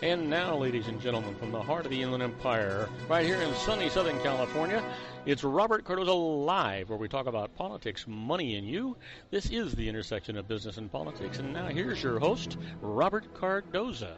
And now, ladies and gentlemen, from the heart of the Inland Empire, right here in sunny Southern California, it's Robert Cardoza Live, where we talk about politics, money, and you. This is the intersection of business and politics. And now here's your host, Robert Cardoza.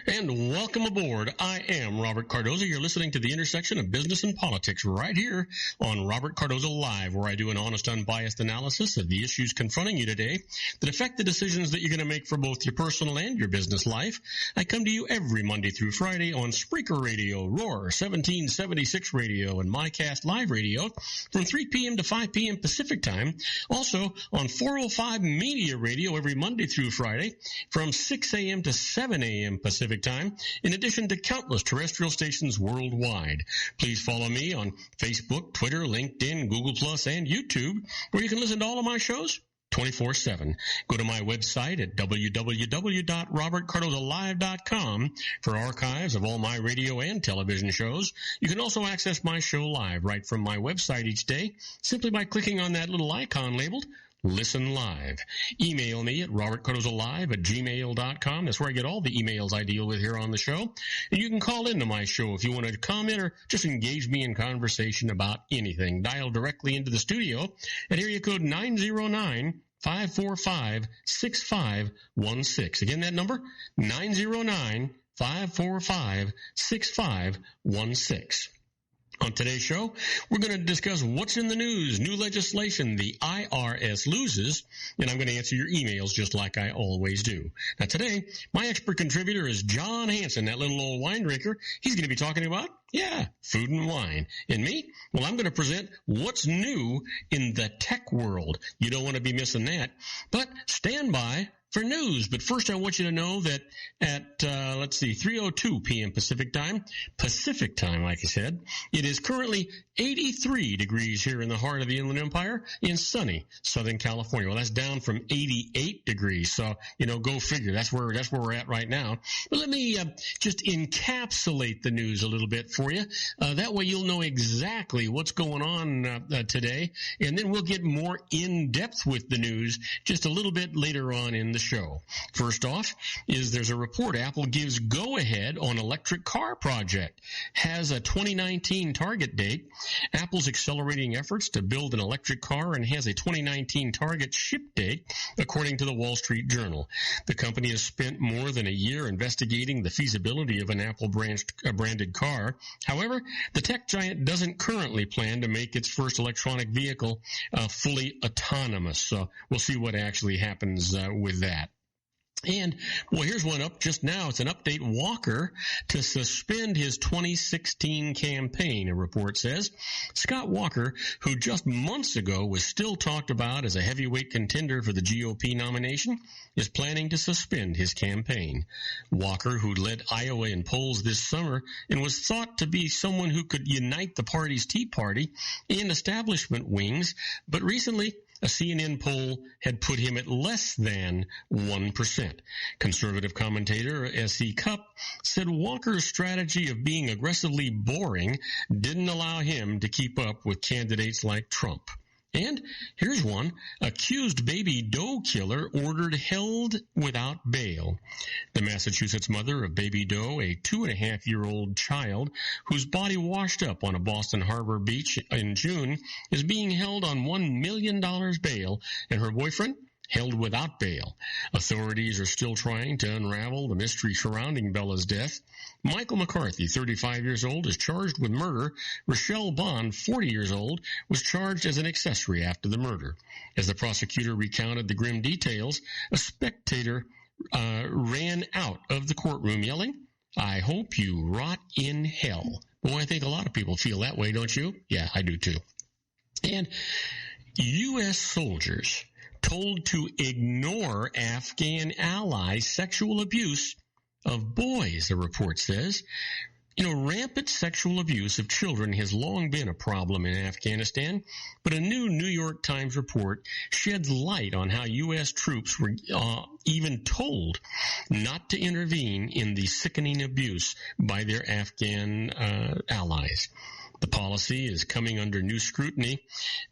And welcome aboard. I am Robert Cardoza. You're listening to the intersection of business and politics right here on Robert Cardoza Live, where I do an honest, unbiased analysis of the issues confronting you today that affect the decisions that you're going to make for both your personal and your business life. I come to you every Monday through Friday on Spreaker Radio, Roar 1776 Radio, and MyCast Live Radio from 3 p.m. to 5 p.m. Pacific Time. Also on 405 Media Radio every Monday through Friday from 6 a.m. to 7 a.m. Pacific Time, in addition to countless terrestrial stations worldwide. Please follow me on Facebook, Twitter, LinkedIn, Google+, and YouTube, where you can listen to all of my shows 24/7. Go to my website at www.robertcardozalive.com for archives of all my radio and television shows. You can also access my show live right from my website each day, simply by clicking on that little icon labeled Listen Live. Email me at robertcardozalive@gmail.com. That's where I get all the emails I deal with here on the show. And you can call into my show if you want to comment or just engage me in conversation about anything. Dial directly into the studio at area code 909-545-6516. Again, that number, 909-545-6516. On today's show, we're going to discuss what's in the news, new legislation, the IRS loses, and I'm going to answer your emails just like I always do. Now today, my expert contributor is John Hanson, that little old wine drinker. He's going to be talking about, food and wine. And me? Well, I'm going to present what's new in the tech world. You don't want to be missing that. But stand by for news. But first, I want you to know that at, 3:02 p.m. Pacific time, like I said, it is currently 83 degrees here in the heart of the Inland Empire in sunny Southern California. Well, that's down from 88 degrees. So, go figure. That's where we're at right now. But let me just encapsulate the news a little bit for you. That way you'll know exactly what's going on today. And then we'll get more in depth with the news just a little bit later on in the show. First off there's a report. Apple gives go-ahead on electric car project, has a 2019 target date. Apple's accelerating efforts to build an electric car and has a 2019 target ship date, according to the Wall Street Journal. The company has spent more than a year investigating the feasibility of an Apple branded car. However, the tech giant doesn't currently plan to make its first electronic vehicle fully autonomous. So we'll see what actually happens with that. And, well, here's one up just now. It's an update. Walker to suspend his 2016 campaign, a report says. Scott Walker, who just months ago was still talked about as a heavyweight contender for the GOP nomination, is planning to suspend his campaign. Walker, who led Iowa in polls this summer and was thought to be someone who could unite the party's Tea Party and establishment wings, but recently a CNN poll had put him at less than 1%. Conservative commentator S.E. Cupp said Walker's strategy of being aggressively boring didn't allow him to keep up with candidates like Trump. And here's one. Accused baby doe killer ordered held without bail. The Massachusetts mother of baby doe, a 2.5-year-old child whose body washed up on a Boston Harbor beach in June, is being held on $1 million bail, and her boyfriend held without bail. Authorities are still trying to unravel the mystery surrounding Bella's death. Michael McCarthy, 35 years old, is charged with murder. Rochelle Bond, 40 years old, was charged as an accessory after the murder. As the prosecutor recounted the grim details, a spectator ran out of the courtroom yelling, "I hope you rot in hell." Boy, I think a lot of people feel that way, don't you? Yeah, I do too. And U.S. soldiers told to ignore Afghan allies' sexual abuse of boys, the report says. Rampant sexual abuse of children has long been a problem in Afghanistan, but a new New York Times report sheds light on how U.S. troops were even told not to intervene in the sickening abuse by their Afghan allies. The policy is coming under new scrutiny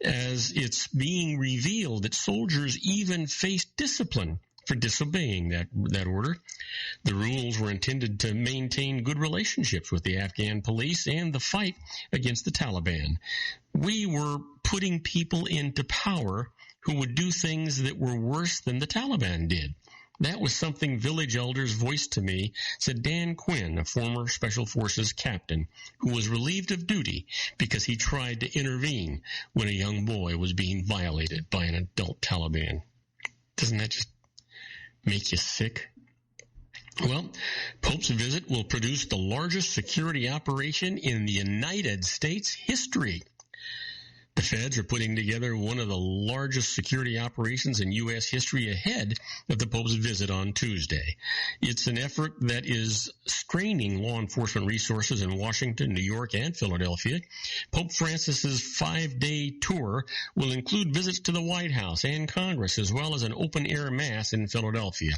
as it's being revealed that soldiers even face discipline for disobeying that order. The rules were intended to maintain good relationships with the Afghan police and the fight against the Taliban. We were putting people into power who would do things that were worse than the Taliban did. That was something village elders voiced to me, said Dan Quinn, a former Special Forces captain, who was relieved of duty because he tried to intervene when a young boy was being violated by an adult Taliban. Doesn't that just make you sick? Well, Pope's visit will produce the largest security operation in the United States history. The feds are putting together one of the largest security operations in U.S. history ahead of the Pope's visit on Tuesday. It's an effort that is straining law enforcement resources in Washington, New York, and Philadelphia. Pope Francis's 5-day tour will include visits to the White House and Congress, as well as an open-air mass in Philadelphia.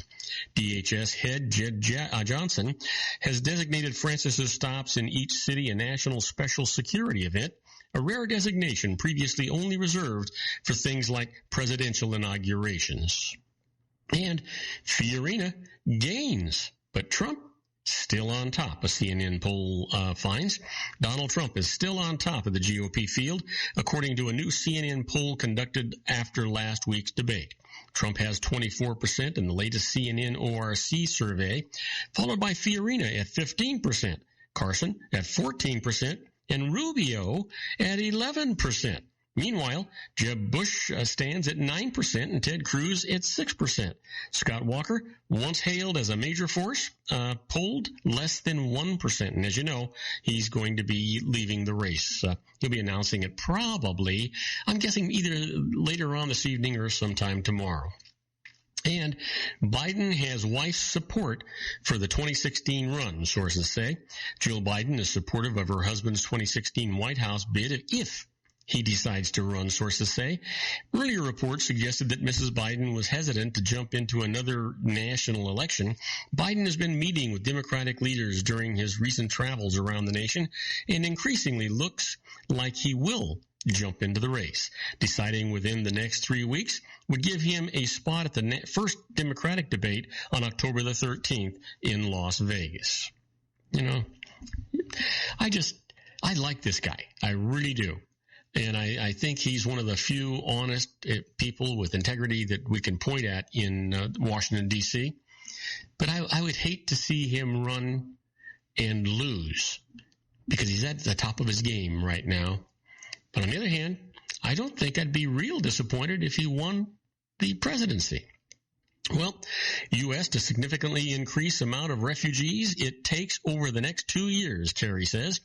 DHS head Jed Johnson has designated Francis's stops in each city a national special security event, a rare designation previously only reserved for things like presidential inaugurations. And Fiorina gains, but Trump still on top, a CNN poll finds. Donald Trump is still on top of the GOP field, according to a new CNN poll conducted after last week's debate. Trump has 24% in the latest CNN ORC survey, followed by Fiorina at 15%, Carson at 14%, and Rubio at 11%. Meanwhile, Jeb Bush stands at 9% and Ted Cruz at 6%. Scott Walker, once hailed as a major force, polled less than 1%. And as you know, he's going to be leaving the race. He'll be announcing it probably, I'm guessing, either later on this evening or sometime tomorrow. And Biden has wife's support for the 2016 run, sources say. Jill Biden is supportive of her husband's 2016 White House bid if he decides to run, sources say. Earlier reports suggested that Mrs. Biden was hesitant to jump into another national election. Biden has been meeting with Democratic leaders during his recent travels around the nation and increasingly looks like he will jump into the race. Deciding within the next 3 weeks would give him a spot at the first Democratic debate on October the 13th in Las Vegas. You know, I like this guy. I really do. And I think he's one of the few honest people with integrity that we can point at in Washington, D.C. But I would hate to see him run and lose because he's at the top of his game right now. But on the other hand, I don't think I'd be real disappointed if he won the presidency. Well, U.S. to significantly increase amount of refugees it takes over the next 2 years, Kerry says.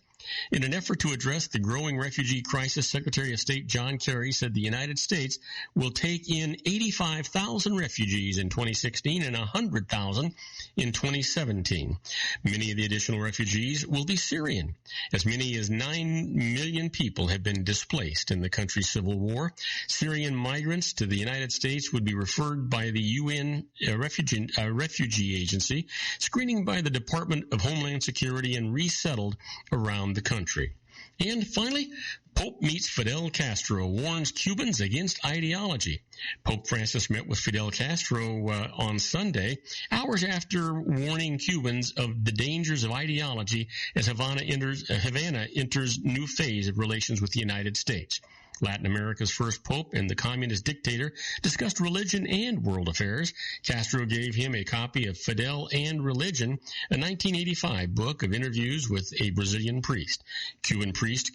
In an effort to address the growing refugee crisis, Secretary of State John Kerry said the United States will take in 85,000 refugees in 2016 and 100,000 in 2017. Many of the additional refugees will be Syrian. As many as 9 million people have been displaced in the country's civil war. Syrian migrants to the United States would be referred by the UN Refugee Agency, screening by the Department of Homeland Security, and resettled around the country. And finally, Pope meets Fidel Castro, warns Cubans against ideology. Pope Francis met with Fidel Castro on Sunday, hours after warning Cubans of the dangers of ideology as Havana enters new phase of relations with the United States. Latin America's first pope and the communist dictator discussed religion and world affairs. Castro gave him a copy of Fidel and Religion, a 1985 book of interviews with a Brazilian priest. Cuban police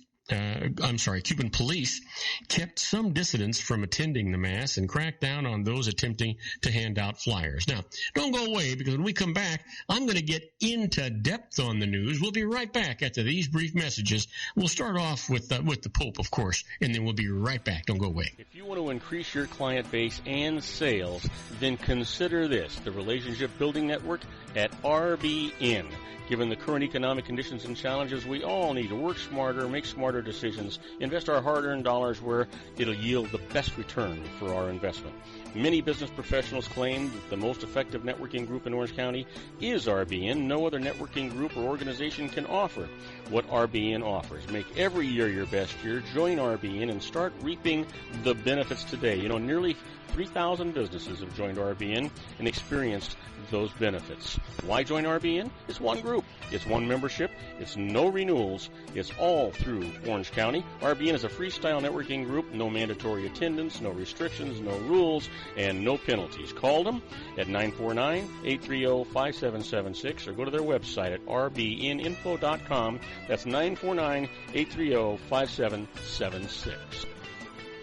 kept some dissidents from attending the Mass and cracked down on those attempting to hand out flyers. Now, don't go away, because when we come back, I'm going to get into depth on the news. We'll be right back after these brief messages. We'll start off with the Pope, of course, and then we'll be right back. Don't go away. If you want to increase your client base and sales, then consider this, the Relationship Building Network at RBN. Given the current economic conditions and challenges, we all need to work smarter, make smarter smarter decisions, invest our hard-earned dollars where it'll yield the best return for our investment. Many business professionals claim that the most effective networking group in Orange County is RBN. No other networking group or organization can offer what RBN offers. Make every year your best year. Join RBN and start reaping the benefits today. You know, nearly 3,000 businesses have joined RBN and experienced those benefits. Why join RBN? It's one group. It's one membership. It's no renewals. It's all through Orange County. RBN is a freestyle networking group. No mandatory attendance, no restrictions, no rules, and no penalties. Call them at 949-830-5776 or go to their website at rbninfo.com. That's 949-830-5776.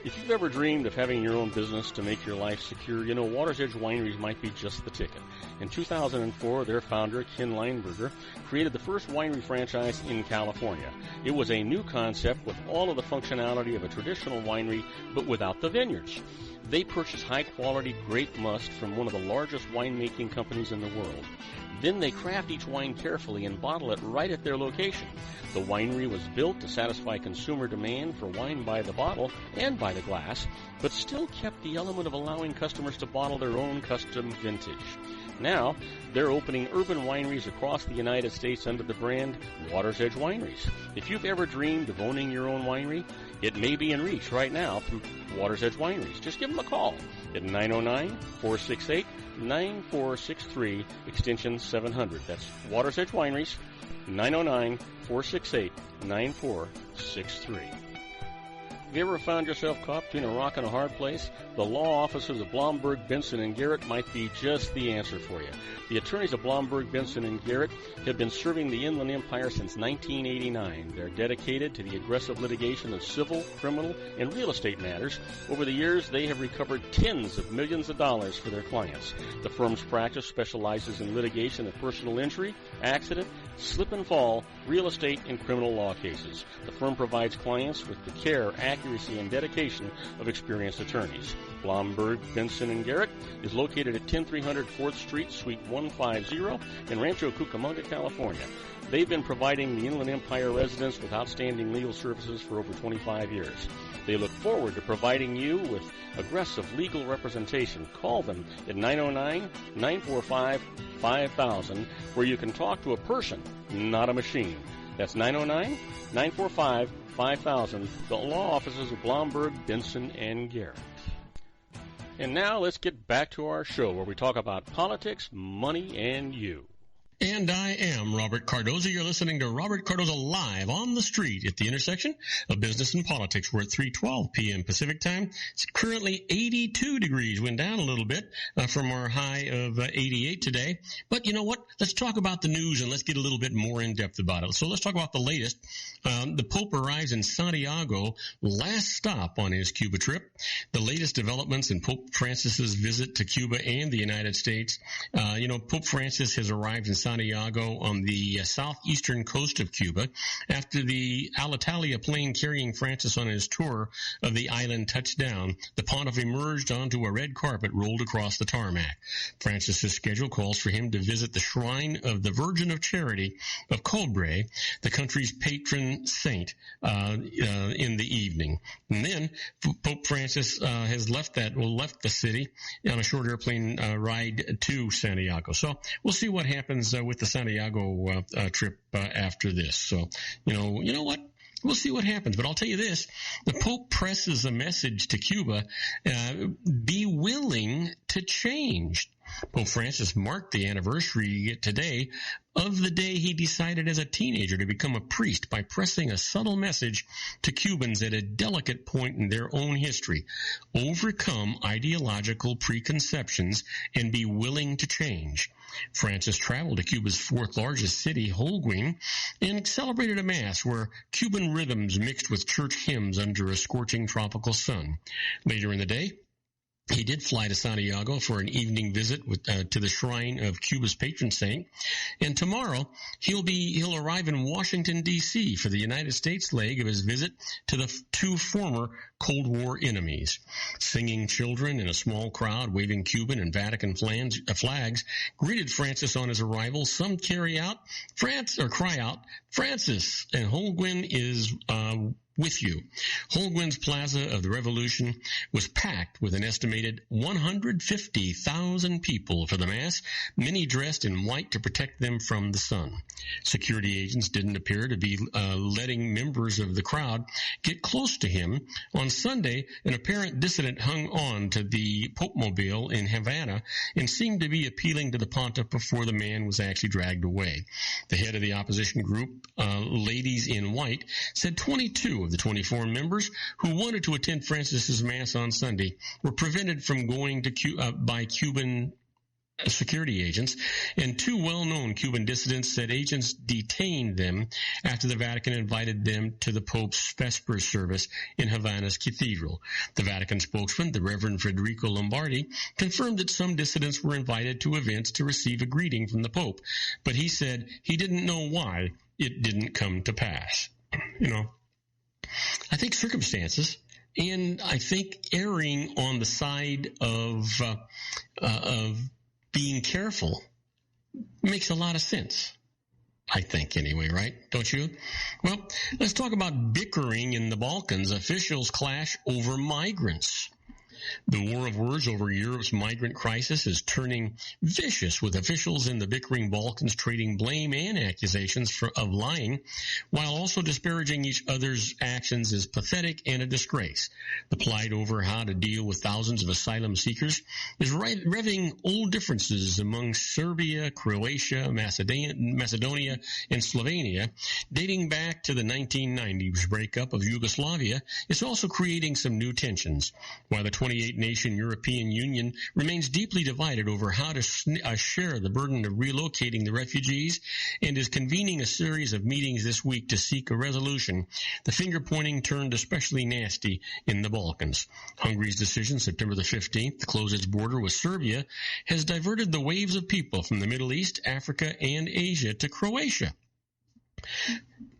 If you've ever dreamed of having your own business to make your life secure, you know Water's Edge Wineries might be just the ticket. In 2004, their founder, Ken Lineberger, created the first winery franchise in California. It was a new concept with all of the functionality of a traditional winery, but without the vineyards. They purchased high-quality grape must from one of the largest winemaking companies in the world. Then they craft each wine carefully and bottle it right at their location. The winery was built to satisfy consumer demand for wine by the bottle and by the glass, but still kept the element of allowing customers to bottle their own custom vintage. Now, they're opening urban wineries across the United States under the brand Water's Edge Wineries. If you've ever dreamed of owning your own winery, it may be in reach right now through Water's Edge Wineries. Just give them a call at 909-468-9463, extension 700. That's Water's Edge Wineries, 909-468-9463. Have you ever found yourself caught between a rock and a hard place? The law offices of Blomberg, Benson, and Garrett might be just the answer for you. The attorneys of Blomberg, Benson, and Garrett have been serving the Inland Empire since 1989. They're dedicated to the aggressive litigation of civil, criminal, and real estate matters. Over the years, they have recovered tens of millions of dollars for their clients. The firm's practice specializes in litigation of personal injury, accident, slip and fall, real estate, and criminal law cases. The firm provides clients with the care, accuracy, and dedication of experienced attorneys. Blomberg, Benson, and Garrett is located at 10300 4th Street, Suite 150 in Rancho Cucamonga, California. They've been providing the Inland Empire residents with outstanding legal services for over 25 years. They look forward to providing you with aggressive legal representation. Call them at 909-945-5000, where you can talk to a person, not a machine. That's 909-945-5000, the law offices of Blomberg, Benson, and Garrett. And now let's get back to our show where we talk about politics, money, and you. And I am Robert Cardoza. You're listening to Robert Cardoza Live on the Street at the intersection of business and politics. We're at 3:12 p.m. Pacific time. It's currently 82 degrees. Went down a little bit from our high of 88 today. But you know what? Let's talk about the news and let's get a little bit more in depth about it. So let's talk about the latest. The Pope arrives in Santiago, last stop on his Cuba trip. The latest developments in Pope Francis's visit to Cuba and the United States. Pope Francis has arrived in Santiago on the southeastern coast of Cuba after the Alitalia plane carrying Francis on his tour of the island touched down. The pontiff emerged onto a red carpet rolled across the tarmac. Francis's schedule calls for him to visit the shrine of the Virgin of Charity of Cobre, the country's patron saint, in the evening. And then Pope Francis has left the city on a short airplane ride to Santiago. So we'll see what happens with the Santiago trip after this. So, you know what? We'll see what happens. But I'll tell you this, the Pope presses a message to Cuba, be willing to change. Pope Francis marked the anniversary today of the day he decided as a teenager to become a priest by pressing a subtle message to Cubans at a delicate point in their own history. Overcome ideological preconceptions and be willing to change. Francis traveled to Cuba's fourth largest city, Holguin, and celebrated a mass where Cuban rhythms mixed with church hymns under a scorching tropical sun. Later in the day, he did fly to Santiago for an evening visit to the shrine of Cuba's patron saint, and tomorrow he'll arrive in Washington, D.C. for the United States leg of his visit to the two former Cold War enemies. Singing children in a small crowd waving Cuban and Vatican flags greeted Francis on his arrival. Some cry out, Francis, and Holguin is with you. Holguin's Plaza of the Revolution was packed with an estimated 150,000 people for the Mass, many dressed in white to protect them from the sun. Security agents didn't appear to be letting members of the crowd get close to him. On Sunday, an apparent dissident hung on to the Pope-mobile in Havana and seemed to be appealing to the pontiff before the man was actually dragged away. The head of the opposition group, Ladies in White, said 22 of the 24 members who wanted to attend Francis's Mass on Sunday were prevented from going to by Cuban security agents, and 2 well-known Cuban dissidents said agents detained them after the Vatican invited them to the Pope's Vespers service in Havana's cathedral. The Vatican spokesman, the Reverend Federico Lombardi, confirmed that some dissidents were invited to events to receive a greeting from the Pope, but he said he didn't know why it didn't come to pass. I think circumstances, and I think erring on the side of being careful makes a lot of sense. I think anyway, right? Don't you? Well, let's talk about bickering in the Balkans. Officials clash over migrants. The war of words over Europe's migrant crisis is turning vicious, with officials in the bickering Balkans trading blame and accusations of lying, while also disparaging each other's actions as pathetic and a disgrace. The plight over how to deal with thousands of asylum seekers is revving old differences among Serbia, Croatia, Macedonia, and Slovenia, dating back to the 1990s breakup of Yugoslavia. It's also creating some new tensions, while the 28-nation European Union remains deeply divided over how to share the burden of relocating the refugees and is convening a series of meetings this week to seek a resolution. The finger-pointing turned especially nasty in the Balkans. Hungary's decision, September the 15th, to close its border with Serbia has diverted the waves of people from the Middle East, Africa, and Asia to Croatia.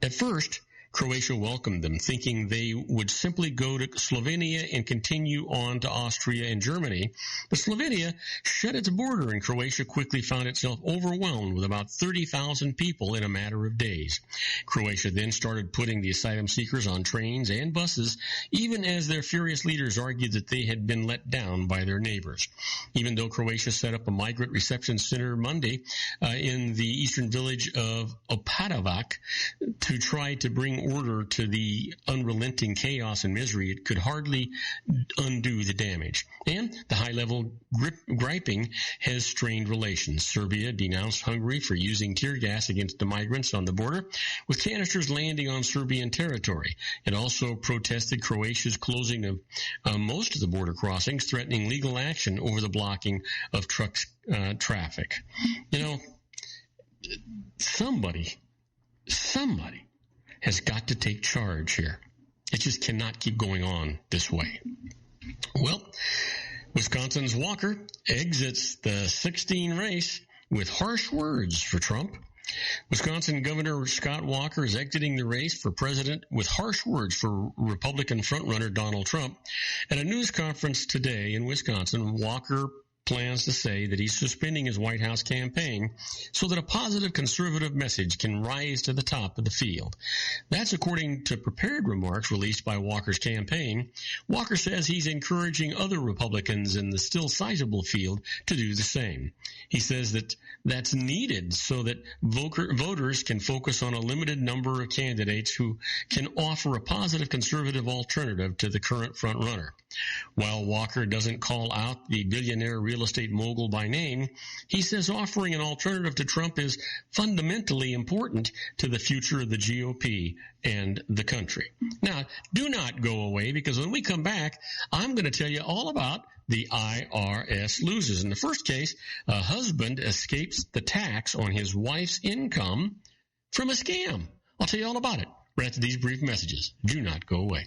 At first, Croatia welcomed them, thinking they would simply go to Slovenia and continue on to Austria and Germany. But Slovenia shut its border, and Croatia quickly found itself overwhelmed with about 30,000 people in a matter of days. Croatia then started putting the asylum seekers on trains and buses, even as their furious leaders argued that they had been let down by their neighbors. Even though Croatia set up a migrant reception center Monday in the eastern village of Opatovac to try to bring order to the unrelenting chaos and misery, it could hardly undo the damage. And the high-level griping has strained relations. Serbia denounced Hungary for using tear gas against the migrants on the border, with canisters landing on Serbian territory. It also protested Croatia's closing of most of the border crossings, threatening legal action over the blocking of truck traffic. Somebody has got to take charge here. It just cannot keep going on this way. Well, Wisconsin's Walker exits the 16 race with harsh words for Trump. Wisconsin Governor Scott Walker is exiting the race for president with harsh words for Republican frontrunner Donald Trump. At a news conference today in Wisconsin, Walker plans to say that he's suspending his White House campaign so that a positive conservative message can rise to the top of the field. That's according to prepared remarks released by Walker's campaign. Walker says he's encouraging other Republicans in the still sizable field to do the same. He says that that's needed so that voters can focus on a limited number of candidates who can offer a positive conservative alternative to the current frontrunner. While Walker doesn't call out the billionaire real estate mogul by name, he says offering an alternative to Trump is fundamentally important to the future of the GOP and the country. Now, do not go away, because when we come back, I'm going to tell you all about the IRS loses. In the first case, a husband escapes the tax on his wife's income from a scam. I'll tell you all about it right after these brief messages. Do not go away.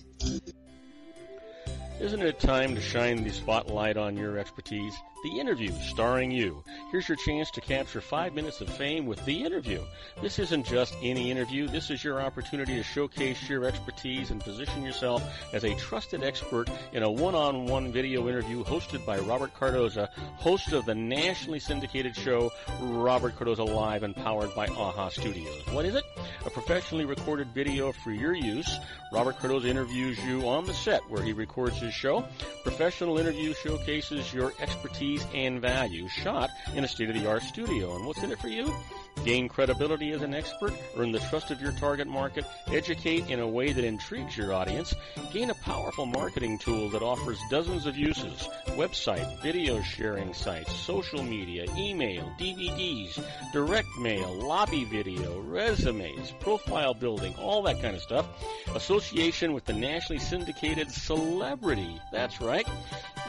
Isn't it time to shine the spotlight on your expertise? The Interview, starring you. Here's your chance to capture 5 minutes of fame with The Interview. This isn't just any interview. This is your opportunity to showcase your expertise and position yourself as a trusted expert in a one-on-one video interview hosted by Robert Cardoza, host of the nationally syndicated show Robert Cardoza Live and powered by AHA Studios. What is it? A professionally recorded video for your use. Robert Cardoza interviews you on the set where he records his show. Professional interview showcases your expertise and value, shot in a state-of-the-art studio. And what's in it for you? Gain credibility as an expert, earn the trust of your target market, educate in a way that intrigues your audience, gain a powerful marketing tool that offers dozens of uses, website, video sharing sites, social media, email, DVDs, direct mail, lobby video, resumes, profile building, all that kind of stuff. Association with the nationally syndicated celebrity. That's right.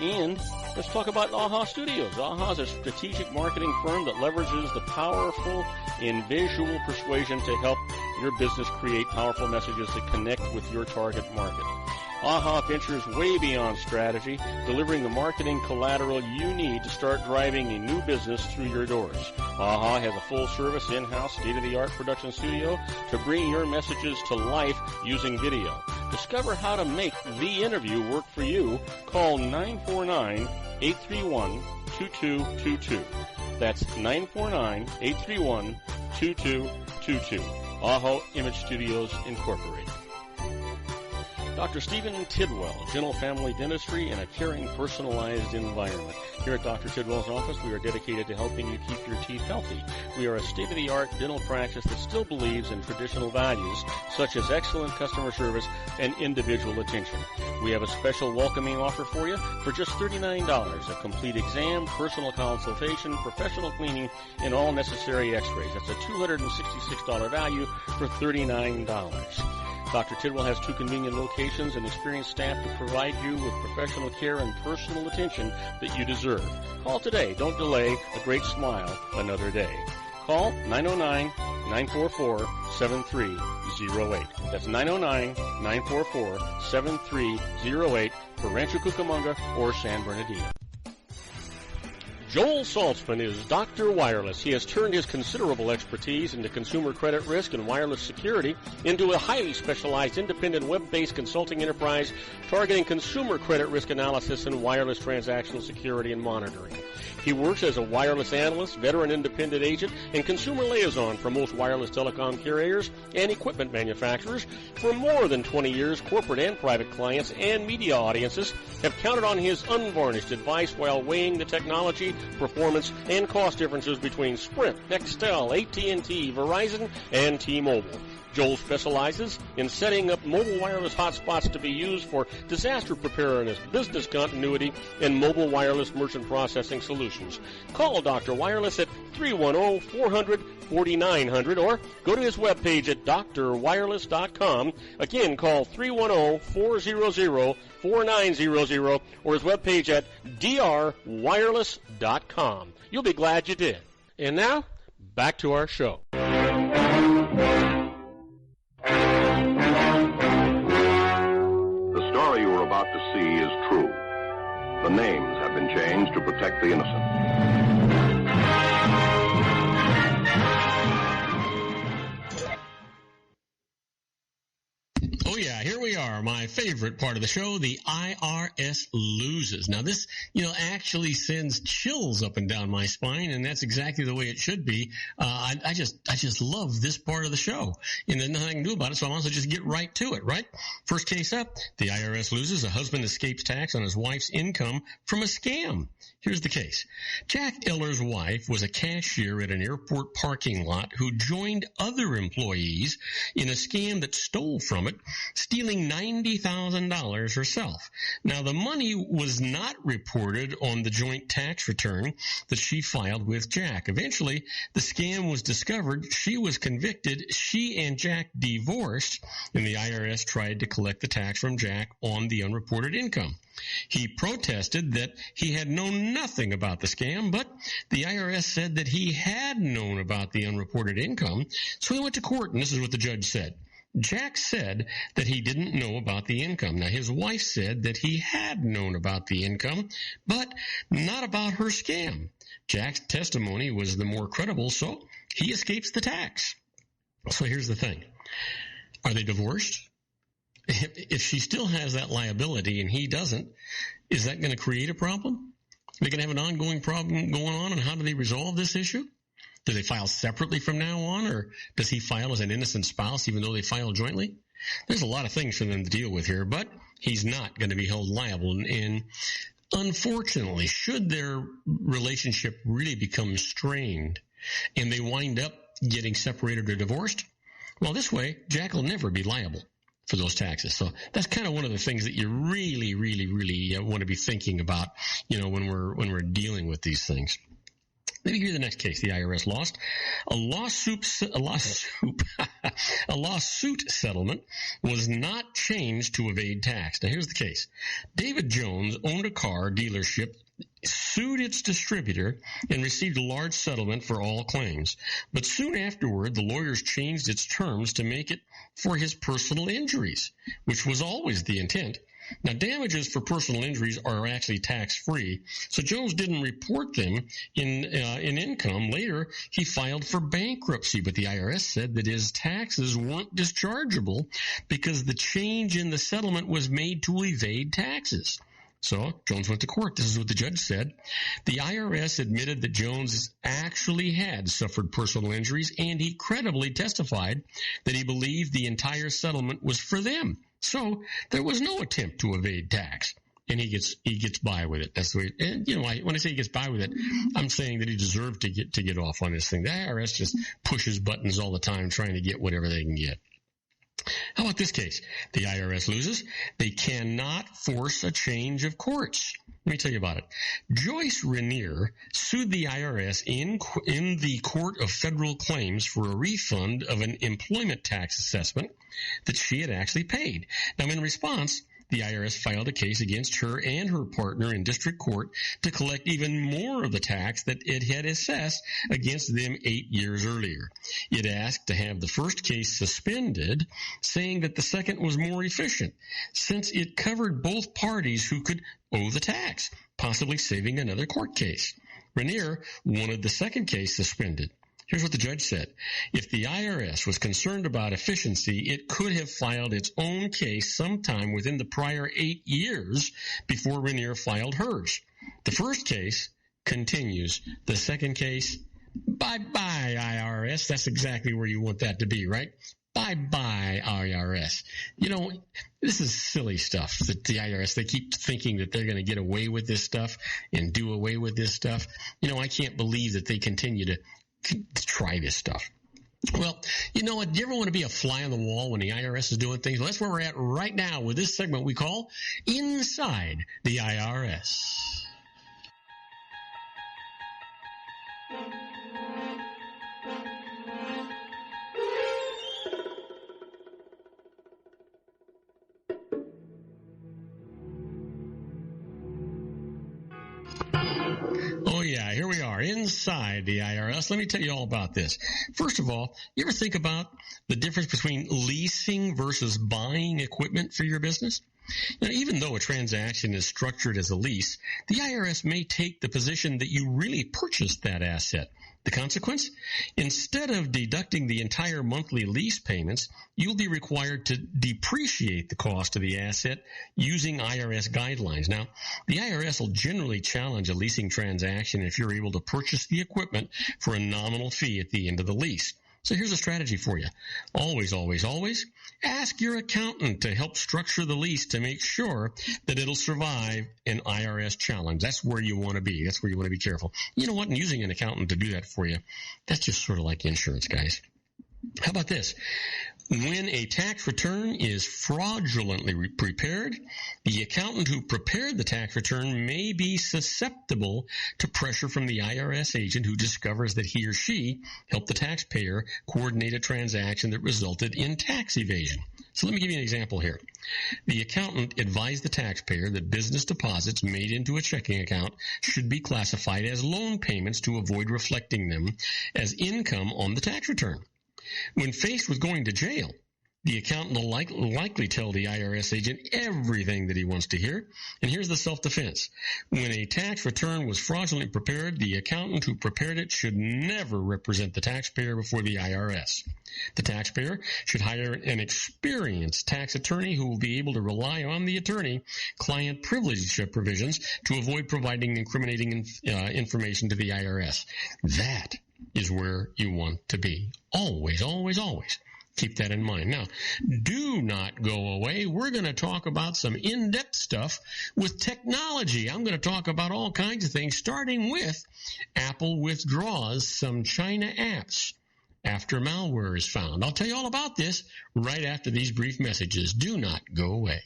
And let's talk about AHA Studios. AHA is a strategic marketing firm that leverages the powerful in visual persuasion to help your business create powerful messages that connect with your target market. AHA ventures way beyond strategy, delivering the marketing collateral you need to start driving a new business through your doors. AHA has a full-service, in-house, state-of-the-art production studio to bring your messages to life using video. Discover how to make The Interview work for you. Call 949-831-2222. That's 949-831-2222. AHA Image Studios, Incorporated. Dr. Stephen Tidwell, Gentle Family Dentistry in a caring, personalized environment. Here at Dr. Tidwell's office, we are dedicated to helping you keep your teeth healthy. We are a state-of-the-art dental practice that still believes in traditional values, such as excellent customer service and individual attention. We have a special welcoming offer for you for just $39, a complete exam, personal consultation, professional cleaning, and all necessary x-rays. That's a $266 value for $39. Dr. Tidwell has 2 convenient locations and experienced staff to provide you with professional care and personal attention that you deserve. Call today. Don't delay. A great smile another day. Call 909-944-7308. That's 909-944-7308 for Rancho Cucamonga or San Bernardino. Joel Saltzman is Dr. Wireless. He has turned his considerable expertise into consumer credit risk and wireless security into a highly specialized independent web-based consulting enterprise targeting consumer credit risk analysis and wireless transactional security and monitoring. He works as a wireless analyst, veteran independent agent, and consumer liaison for most wireless telecom carriers and equipment manufacturers. For more than 20 years, corporate and private clients and media audiences have counted on his unvarnished advice while weighing the technology, performance, and cost differences between Sprint, Nextel, AT&T, Verizon, and T-Mobile. Joel specializes in setting up mobile wireless hotspots to be used for disaster preparedness, business continuity, and mobile wireless merchant processing solutions. Call Dr. Wireless at 310-400-4900 or go to his webpage at drwireless.com. Again, call 310-400-4900 or his webpage at drwireless.com. You'll be glad you did. And now, back to our show. The story you are about to see is true. The names have been changed to protect the innocent. Oh, yeah, here we are, my favorite part of the show, the IRS loses. Now, this, actually sends chills up and down my spine, and that's exactly the way it should be. I just love this part of the show, and there's nothing I can do about it, so I might as well just get right to it, right? First case up, the IRS loses. A husband escapes tax on his wife's income from a scam. Here's the case. Jack Eller's wife was a cashier at an airport parking lot who joined other employees in a scam that stole from it, stealing $90,000 herself. Now, the money was not reported on the joint tax return that she filed with Jack. Eventually, the scam was discovered. She was convicted. She and Jack divorced, and the IRS tried to collect the tax from Jack on the unreported income. He protested that he had known nothing about the scam, but the IRS said that he had known about the unreported income, so he went to court, and this is what the judge said. Jack said that he didn't know about the income. Now, his wife said that he had known about the income, but not about her scam. Jack's testimony was the more credible, so he escapes the tax. So here's the thing. Are they divorced? If she still has that liability and he doesn't, is that going to create a problem? Are they going to have an ongoing problem going on, and how do they resolve this issue? Do they file separately from now on, or does he file as an innocent spouse even though they file jointly? There's a lot of things for them to deal with here, but he's not going to be held liable. And unfortunately, should their relationship really become strained and they wind up getting separated or divorced, well, this way, Jack will never be liable for those taxes. So that's kind of one of the things that you really, really, really want to be thinking about, when we're dealing with these things. Let me give you the next case the IRS lost. A lawsuit settlement was not changed to evade tax. Now, here's the case. David Jones owned a car dealership, sued its distributor, and received a large settlement for all claims. But soon afterward, the lawyers changed its terms to make it for his personal injuries, which was always the intent. Now, damages for personal injuries are actually tax-free, so Jones didn't report them in income. Later, he filed for bankruptcy, but the IRS said that his taxes weren't dischargeable because the change in the settlement was made to evade taxes. So Jones went to court. This is what the judge said. The IRS admitted that Jones actually had suffered personal injuries, and he credibly testified that he believed the entire settlement was for them. So there was no attempt to evade tax, and he gets by with it. That's the way. And when I say he gets by with it, I'm saying that he deserved to get off on this thing. The IRS just pushes buttons all the time, trying to get whatever they can get. How about this case? The IRS loses. They cannot force a change of courts. Let me tell you about it. Joyce Rainier sued the IRS in the Court of Federal Claims for a refund of an employment tax assessment that she had actually paid. Now, in response, the IRS filed a case against her and her partner in district court to collect even more of the tax that it had assessed against them 8 years earlier. It asked to have the first case suspended, saying that the second was more efficient, since it covered both parties who could owe the tax, possibly saving another court case. Rainier wanted the second case suspended. Here's what the judge said. If the IRS was concerned about efficiency, it could have filed its own case sometime within the prior 8 years before Rainier filed hers. The first case continues. The second case, bye-bye, IRS. That's exactly where you want that to be, right? Bye-bye, IRS. This is silly stuff that the IRS, they keep thinking that they're going to get away with this stuff and do away with this stuff. I can't believe that they continue to try this stuff. Well, you know what? Do you ever want to be a fly on the wall when the IRS is doing things? Well, that's where we're at right now with this segment we call Inside the IRS. Oh, yeah, here we are, inside the IRS. Let me tell you all about this. First of all, you ever think about the difference between leasing versus buying equipment for your business? Now, even though a transaction is structured as a lease, the IRS may take the position that you really purchased that asset. The consequence? Instead of deducting the entire monthly lease payments, you'll be required to depreciate the cost of the asset using IRS guidelines. Now, the IRS will generally challenge a leasing transaction if you're able to purchase the equipment for a nominal fee at the end of the lease. So here's a strategy for you. Always, always, always ask your accountant to help structure the lease to make sure that it'll survive an IRS challenge. That's where you want to be. That's where you want to be careful. You know what? And using an accountant to do that for you, that's just sort of like insurance, guys. How about this? When a tax return is fraudulently prepared, the accountant who prepared the tax return may be susceptible to pressure from the IRS agent who discovers that he or she helped the taxpayer coordinate a transaction that resulted in tax evasion. So let me give you an example here. The accountant advised the taxpayer that business deposits made into a checking account should be classified as loan payments to avoid reflecting them as income on the tax return. When faced with going to jail, The accountant will likely tell the IRS agent everything that he wants to hear. And here's the self-defense. When a tax return was fraudulently prepared, the accountant who prepared it should never represent the taxpayer before the IRS. The taxpayer should hire an experienced tax attorney who will be able to rely on the attorney-client privilege provisions to avoid providing incriminating information to the IRS. That is where you want to be. Always, always, always. Keep that in mind. Now, do not go away. We're going to talk about some in-depth stuff with technology. I'm going to talk about all kinds of things, starting with Apple withdraws some China apps after malware is found. I'll tell you all about this right after these brief messages. Do not go away.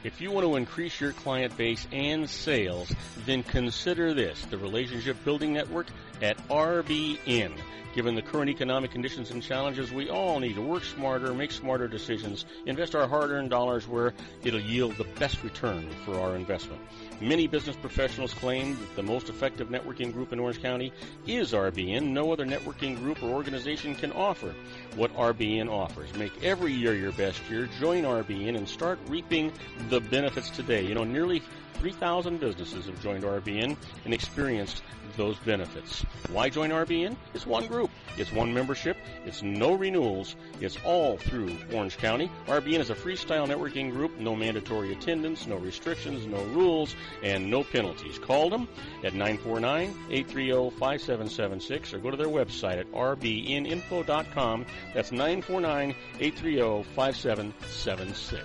If you want to increase your client base and sales, then consider this, the Relationship Building Network at RBN. Given the current economic conditions and challenges, we all need to work smarter, make smarter decisions, invest our hard-earned dollars where it'll yield the best return for our investment. Many business professionals claim that the most effective networking group in Orange County is RBN. No other networking group or organization can offer what RBN offers. Make every year your best year. Join RBN and start reaping the benefits today. You know, nearly 3,000 businesses have joined RBN and experienced those benefits. Why join RBN? It's one group. It's one membership. It's no renewals. It's all through Orange County. RBN is a freestyle networking group. No mandatory attendance, no restrictions, no rules, and no penalties. Call them at 949-830-5776 or go to their website at rbninfo.com. That's 949-830-5776.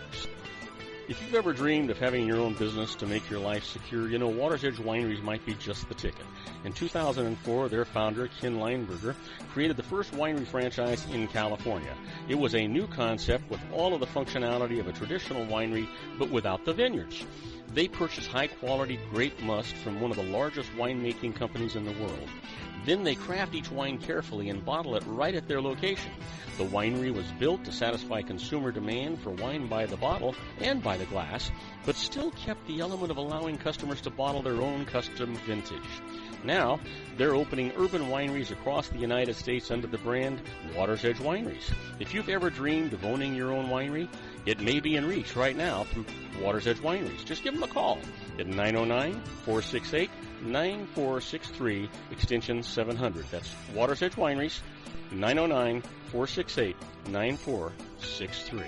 If you've ever dreamed of having your own business to make your life secure, you know Water's Edge Wineries might be just the ticket. In 2004, their founder, Ken Lineberger, created the first winery franchise in California. It was a new concept with all of the functionality of a traditional winery, but without the vineyards. They purchased high-quality grape must from one of the largest winemaking companies in the world. Then they craft each wine carefully and bottle it right at their location. The winery was built to satisfy consumer demand for wine by the bottle and by the glass, but still kept the element of allowing customers to bottle their own custom vintage. Now, they're opening urban wineries across the United States under the brand Water's Edge Wineries. If you've ever dreamed of owning your own winery, it may be in reach right now through Water's Edge Wineries. Just give them a call at 909-468-9463, extension 700. That's Water's Edge Wineries, 909-468-9463.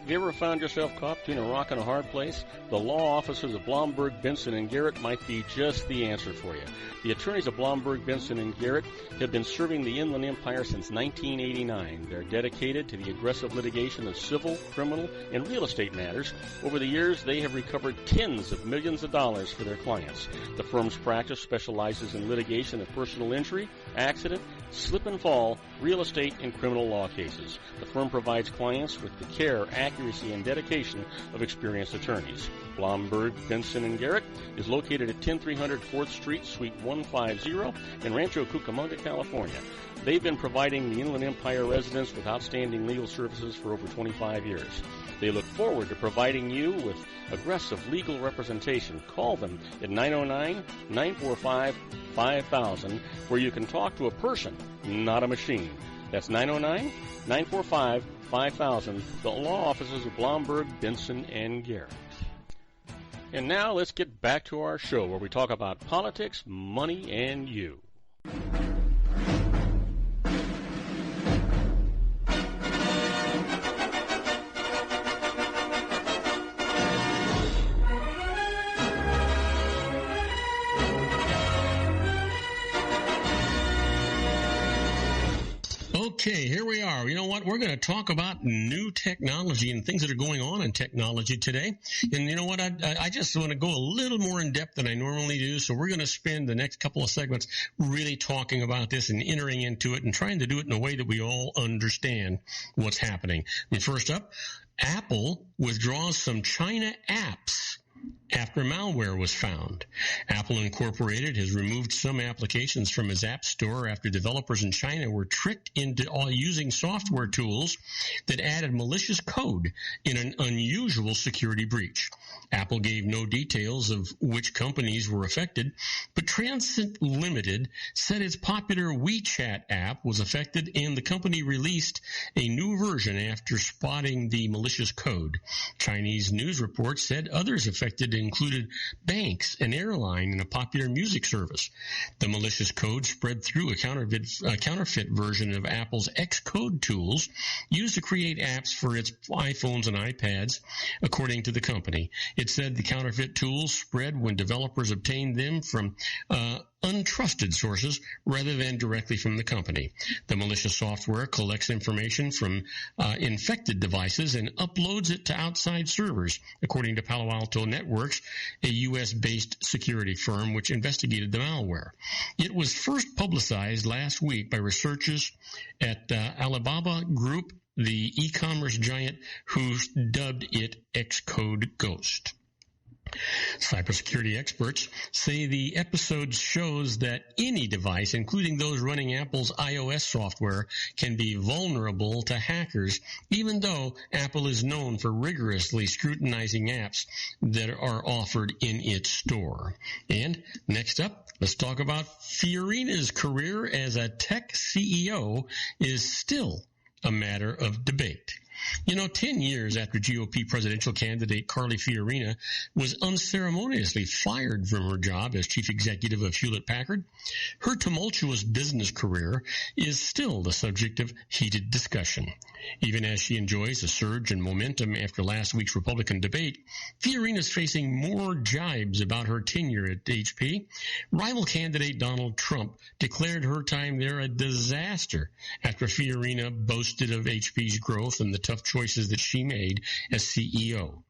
Have you ever found yourself caught between a rock and a hard place? The law offices of Blomberg, Benson, and Garrett might be just the answer for you. The attorneys of Blomberg, Benson, and Garrett have been serving the Inland Empire since 1989. They're dedicated to the aggressive litigation of civil, criminal, and real estate matters. Over the years, they have recovered tens of millions of dollars for their clients. The firm's practice specializes in litigation of personal injury, accident, slip and fall, real estate, and criminal law cases. The firm provides clients with the care, accuracy, and dedication of experienced attorneys. Blomberg, Benson, and Garrett is located at 10300 4th Street, Suite 150 in Rancho Cucamonga, California. They've been providing the Inland Empire residents with outstanding legal services for over 25 years. They look forward to providing you with aggressive legal representation. Call them at 909-945-5000, where you can talk to a person, not a machine. That's 909-945-5000, the law offices of Blomberg, Benson, and Garrett. And now let's get back to our show where we talk about politics, money, and you. Okay, here we are. You know what? We're going to talk about new technology and things that are going on in technology today. And you know what? I just want to go a little more in depth than I normally do. So we're going to spend the next couple of segments really talking about this and entering into it and trying to do it in a way that we all understand what's happening. And first up, Apple withdraws some China apps after malware was found. Apple Incorporated has removed some applications from its App Store after developers in China were tricked into using software tools that added malicious code in an unusual security breach. Apple gave no details of which companies were affected, but Transit Limited said its popular WeChat app was affected and the company released a new version after spotting the malicious code. Chinese news reports said others affected included banks, an airline, and a popular music service. The malicious code spread through a counterfeit version of Apple's Xcode tools used to create apps for its iPhones and iPads, according to the company. It said the counterfeit tools spread when developers obtained them from untrusted sources rather than directly from the company. The malicious software collects information from infected devices and uploads it to outside servers, according to Palo Alto Networks, a U.S.-based security firm which investigated the malware. It was first publicized last week by researchers at Alibaba Group, the e-commerce giant who dubbed it Xcode Ghost. Cybersecurity experts say the episode shows that any device, including those running Apple's iOS software, can be vulnerable to hackers, even though Apple is known for rigorously scrutinizing apps that are offered in its store. And next up, let's talk about Fiorina's career as a tech CEO is still a matter of debate. 10 years after GOP presidential candidate Carly Fiorina was unceremoniously fired from her job as chief executive of Hewlett-Packard, her tumultuous business career is still the subject of heated discussion. Even as she enjoys a surge in momentum after last week's Republican debate, Fiorina is facing more jibes about her tenure at HP. Rival candidate Donald Trump declared her time there a disaster after Fiorina boasted of HP's growth and the tough choices that she made as CEO.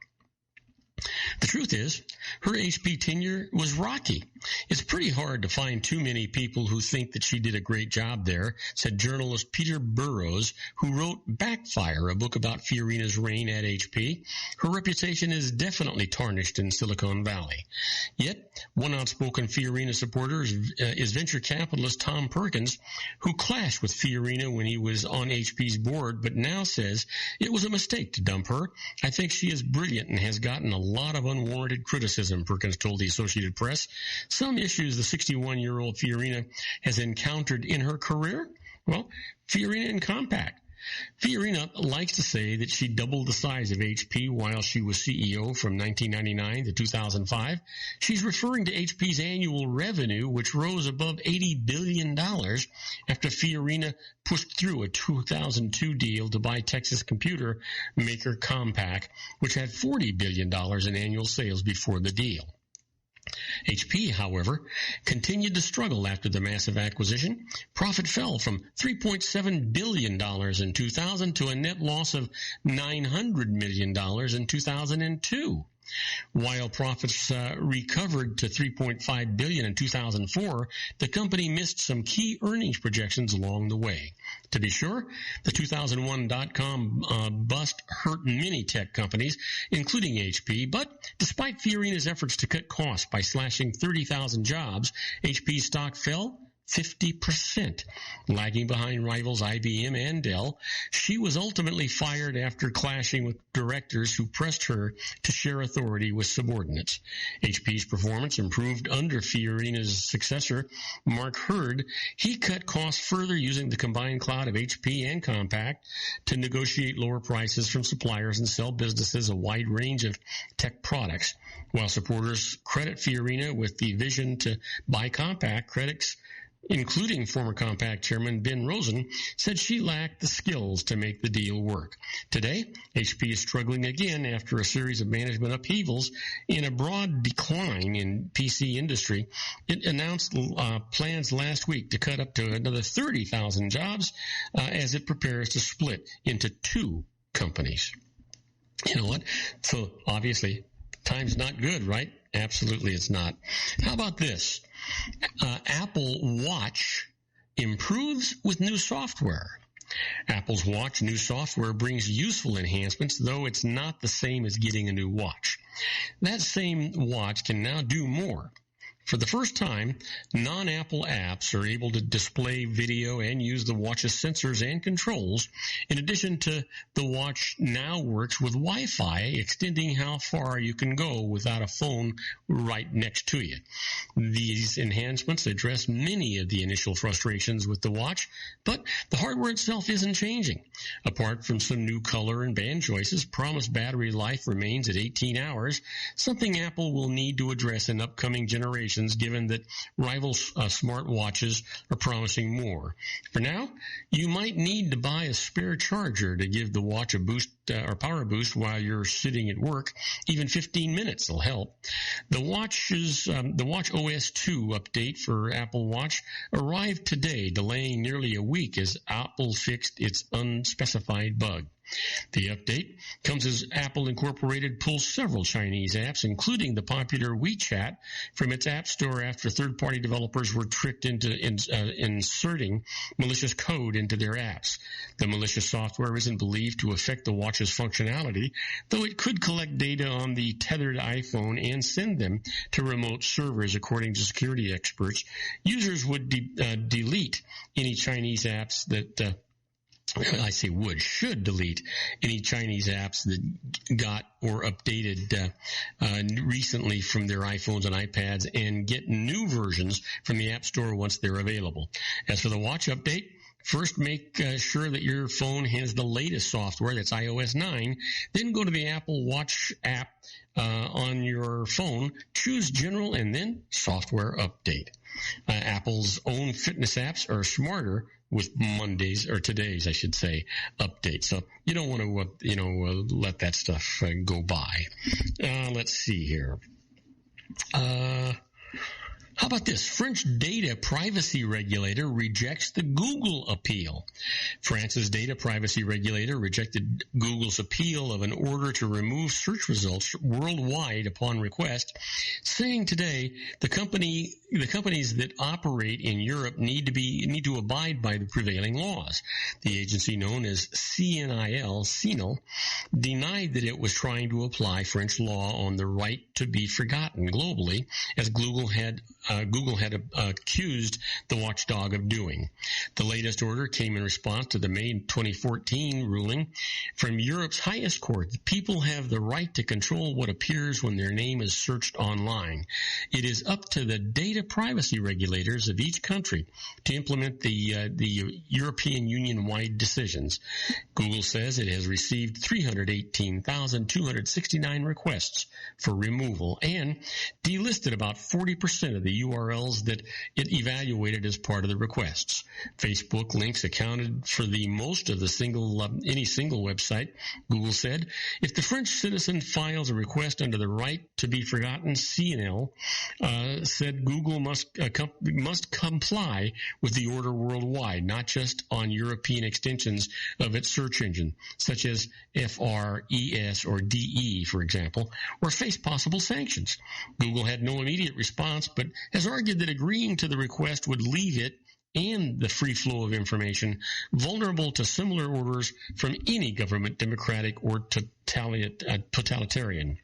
The truth is, her HP tenure was rocky. It's pretty hard to find too many people who think that she did a great job there, said journalist Peter Burrows, who wrote Backfire, a book about Fiorina's reign at HP. Her reputation is definitely tarnished in Silicon Valley. Yet, one outspoken Fiorina supporter is venture capitalist Tom Perkins, who clashed with Fiorina when he was on HP's board, but now says it was a mistake to dump her. I think she is brilliant and has gotten a lot of unwarranted criticism, Perkins told the Associated Press. Some issues the 61-year-old Fiorina has encountered in her career? Well, Fiorina and Compaq. Fiorina likes to say that she doubled the size of HP while she was CEO from 1999 to 2005. She's referring to HP's annual revenue, which rose above $80 billion after Fiorina pushed through a 2002 deal to buy Texas computer maker Compaq, which had $40 billion in annual sales before the deal. HP, however, continued to struggle after the massive acquisition. Profit fell from $3.7 billion in 2000 to a net loss of $900 million in 2002. While profits recovered to $3.5 billion in 2004, the company missed some key earnings projections along the way. To be sure, the 2001 dot-com bust hurt many tech companies, including HP, but despite Fiorina's efforts to cut costs by slashing 30,000 jobs, HP's stock fell 50%, lagging behind rivals IBM and Dell. She was ultimately fired after clashing with directors who pressed her to share authority with subordinates. HP's performance improved under Fiorina's successor, Mark Hurd. He cut costs further using the combined cloud of HP and Compaq to negotiate lower prices from suppliers and sell businesses a wide range of tech products. While supporters credit Fiorina with the vision to buy Compaq, critics, including former Compaq chairman Ben Rosen, said she lacked the skills to make the deal work. Today, HP is struggling again after a series of management upheavals and a broad decline in PC industry. It announced plans last week to cut up to another 30,000 jobs as it prepares to split into two companies. You know what? So obviously, time's not good, right? Absolutely it's not. How about this? Apple Watch improves with new software. Apple's Watch new software brings useful enhancements, though it's not the same as getting a new watch. That same watch can now do more. For the first time, non-Apple apps are able to display video and use the watch's sensors and controls. In addition to, the watch now works with Wi-Fi, extending how far you can go without a phone right next to you. These enhancements address many of the initial frustrations with the watch, but the hardware itself isn't changing. Apart from some new color and band choices, promised battery life remains at 18 hours, something Apple will need to address in upcoming generations, given that rival smartwatches are promising more. For now, you might need to buy a spare charger to give the watch a boost or power boost while you're sitting at work. Even 15 minutes will help. The Watch OS 2 update for Apple Watch arrived today, delaying nearly a week as Apple fixed its unspecified bug. The update comes as Apple Incorporated pulls several Chinese apps, including the popular WeChat, from its App Store after third-party developers were tricked into inserting malicious code into their apps. The malicious software isn't believed to affect the watch's functionality, though it could collect data on the tethered iPhone and send them to remote servers, according to security experts. Users would delete any Chinese apps that should delete any Chinese apps that got or updated recently from their iPhones and iPads and get new versions from the App Store once they're available. As for the Watch update, first make sure that your phone has the latest software, that's iOS 9. Then go to the Apple Watch app on your phone, choose General, and then Software Update. Apple's own fitness apps are smarter with today's, I should say, update. So you don't want to, let that stuff go by. Let's see here. How about this? French data privacy regulator rejects the Google appeal. France's data privacy regulator rejected Google's appeal of an order to remove search results worldwide upon request, saying today the companies that operate in Europe need to abide by the prevailing laws. The agency, known as CNIL, denied that it was trying to apply French law on the right to be forgotten globally, as Google had accused the watchdog of doing. The latest order came in response to the May 2014 ruling from Europe's highest court. People have the right to control what appears when their name is searched online. It is up to the data privacy regulators of each country to implement the European Union-wide decisions. Google says it has received 318,269 requests for removal and delisted about 40% of the URLs that it evaluated as part of the requests. Facebook links accounted for the most of the any single website, Google said. If the French citizen files a request under the right to be forgotten, CNL said Google must comply with the order worldwide, not just on European extensions of its search engine, such as FRES or DE, for example, or face possible sanctions. Google had no immediate response, but has argued that agreeing to the request would leave it and the free flow of information vulnerable to similar orders from any government, democratic or totalitarian.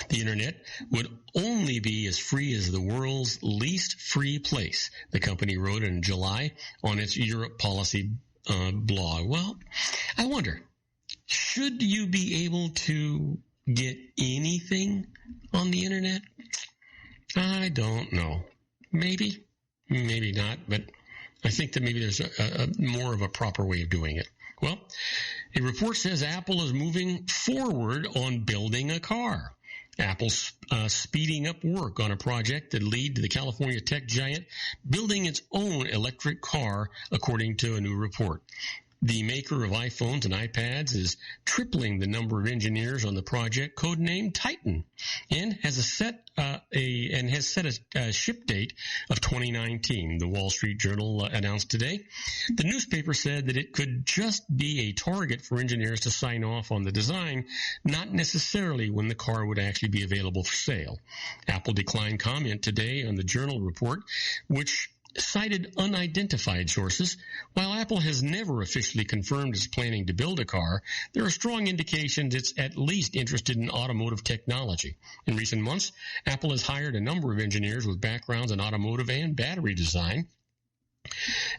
The Internet would only be as free as the world's least free place, the company wrote in July on its Europe policy blog. Well, I wonder, should you be able to get anything on the Internet? I don't know. Maybe, maybe not, but I think that maybe there's a more of a proper way of doing it. Well, a report says Apple is moving forward on building a car. Apple's speeding up work on a project that lead to the California tech giant building its own electric car, according to a new report. The maker of iPhones and iPads is tripling the number of engineers on the project, codenamed Titan, and has set a ship date of 2019. The Wall Street Journal announced today. The newspaper said that it could just be a target for engineers to sign off on the design, not necessarily when the car would actually be available for sale. Apple declined comment today on the Journal report, which cited unidentified sources. While Apple has never officially confirmed it's planning to build a car, there are strong indications it's at least interested in automotive technology. In recent months, Apple has hired a number of engineers with backgrounds in automotive and battery design.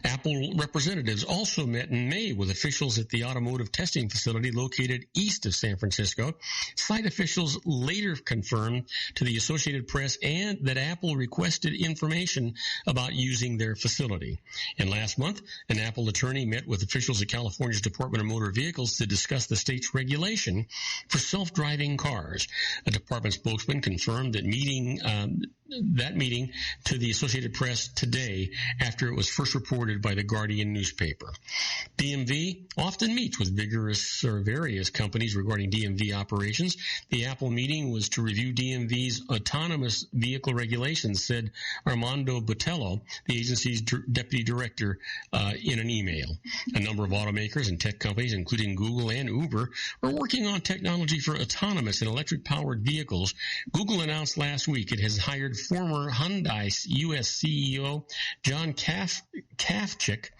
Apple representatives also met in May with officials at the automotive testing facility located east of San Francisco. Site officials later confirmed to the Associated Press and that Apple requested information about using their facility. And last month, an Apple attorney met with officials at California's Department of Motor Vehicles to discuss the state's regulation for self-driving cars. A department spokesman confirmed that meeting to the Associated Press today after it was first reported by the Guardian newspaper. DMV often meets with various companies regarding DMV operations. The Apple meeting was to review DMV's autonomous vehicle regulations, said Armando Botello, the agency's deputy director, in an email. A number of automakers and tech companies, including Google and Uber, are working on technology for autonomous and electric-powered vehicles. Google announced last week it has hired former Hyundai U.S. CEO John Kafchik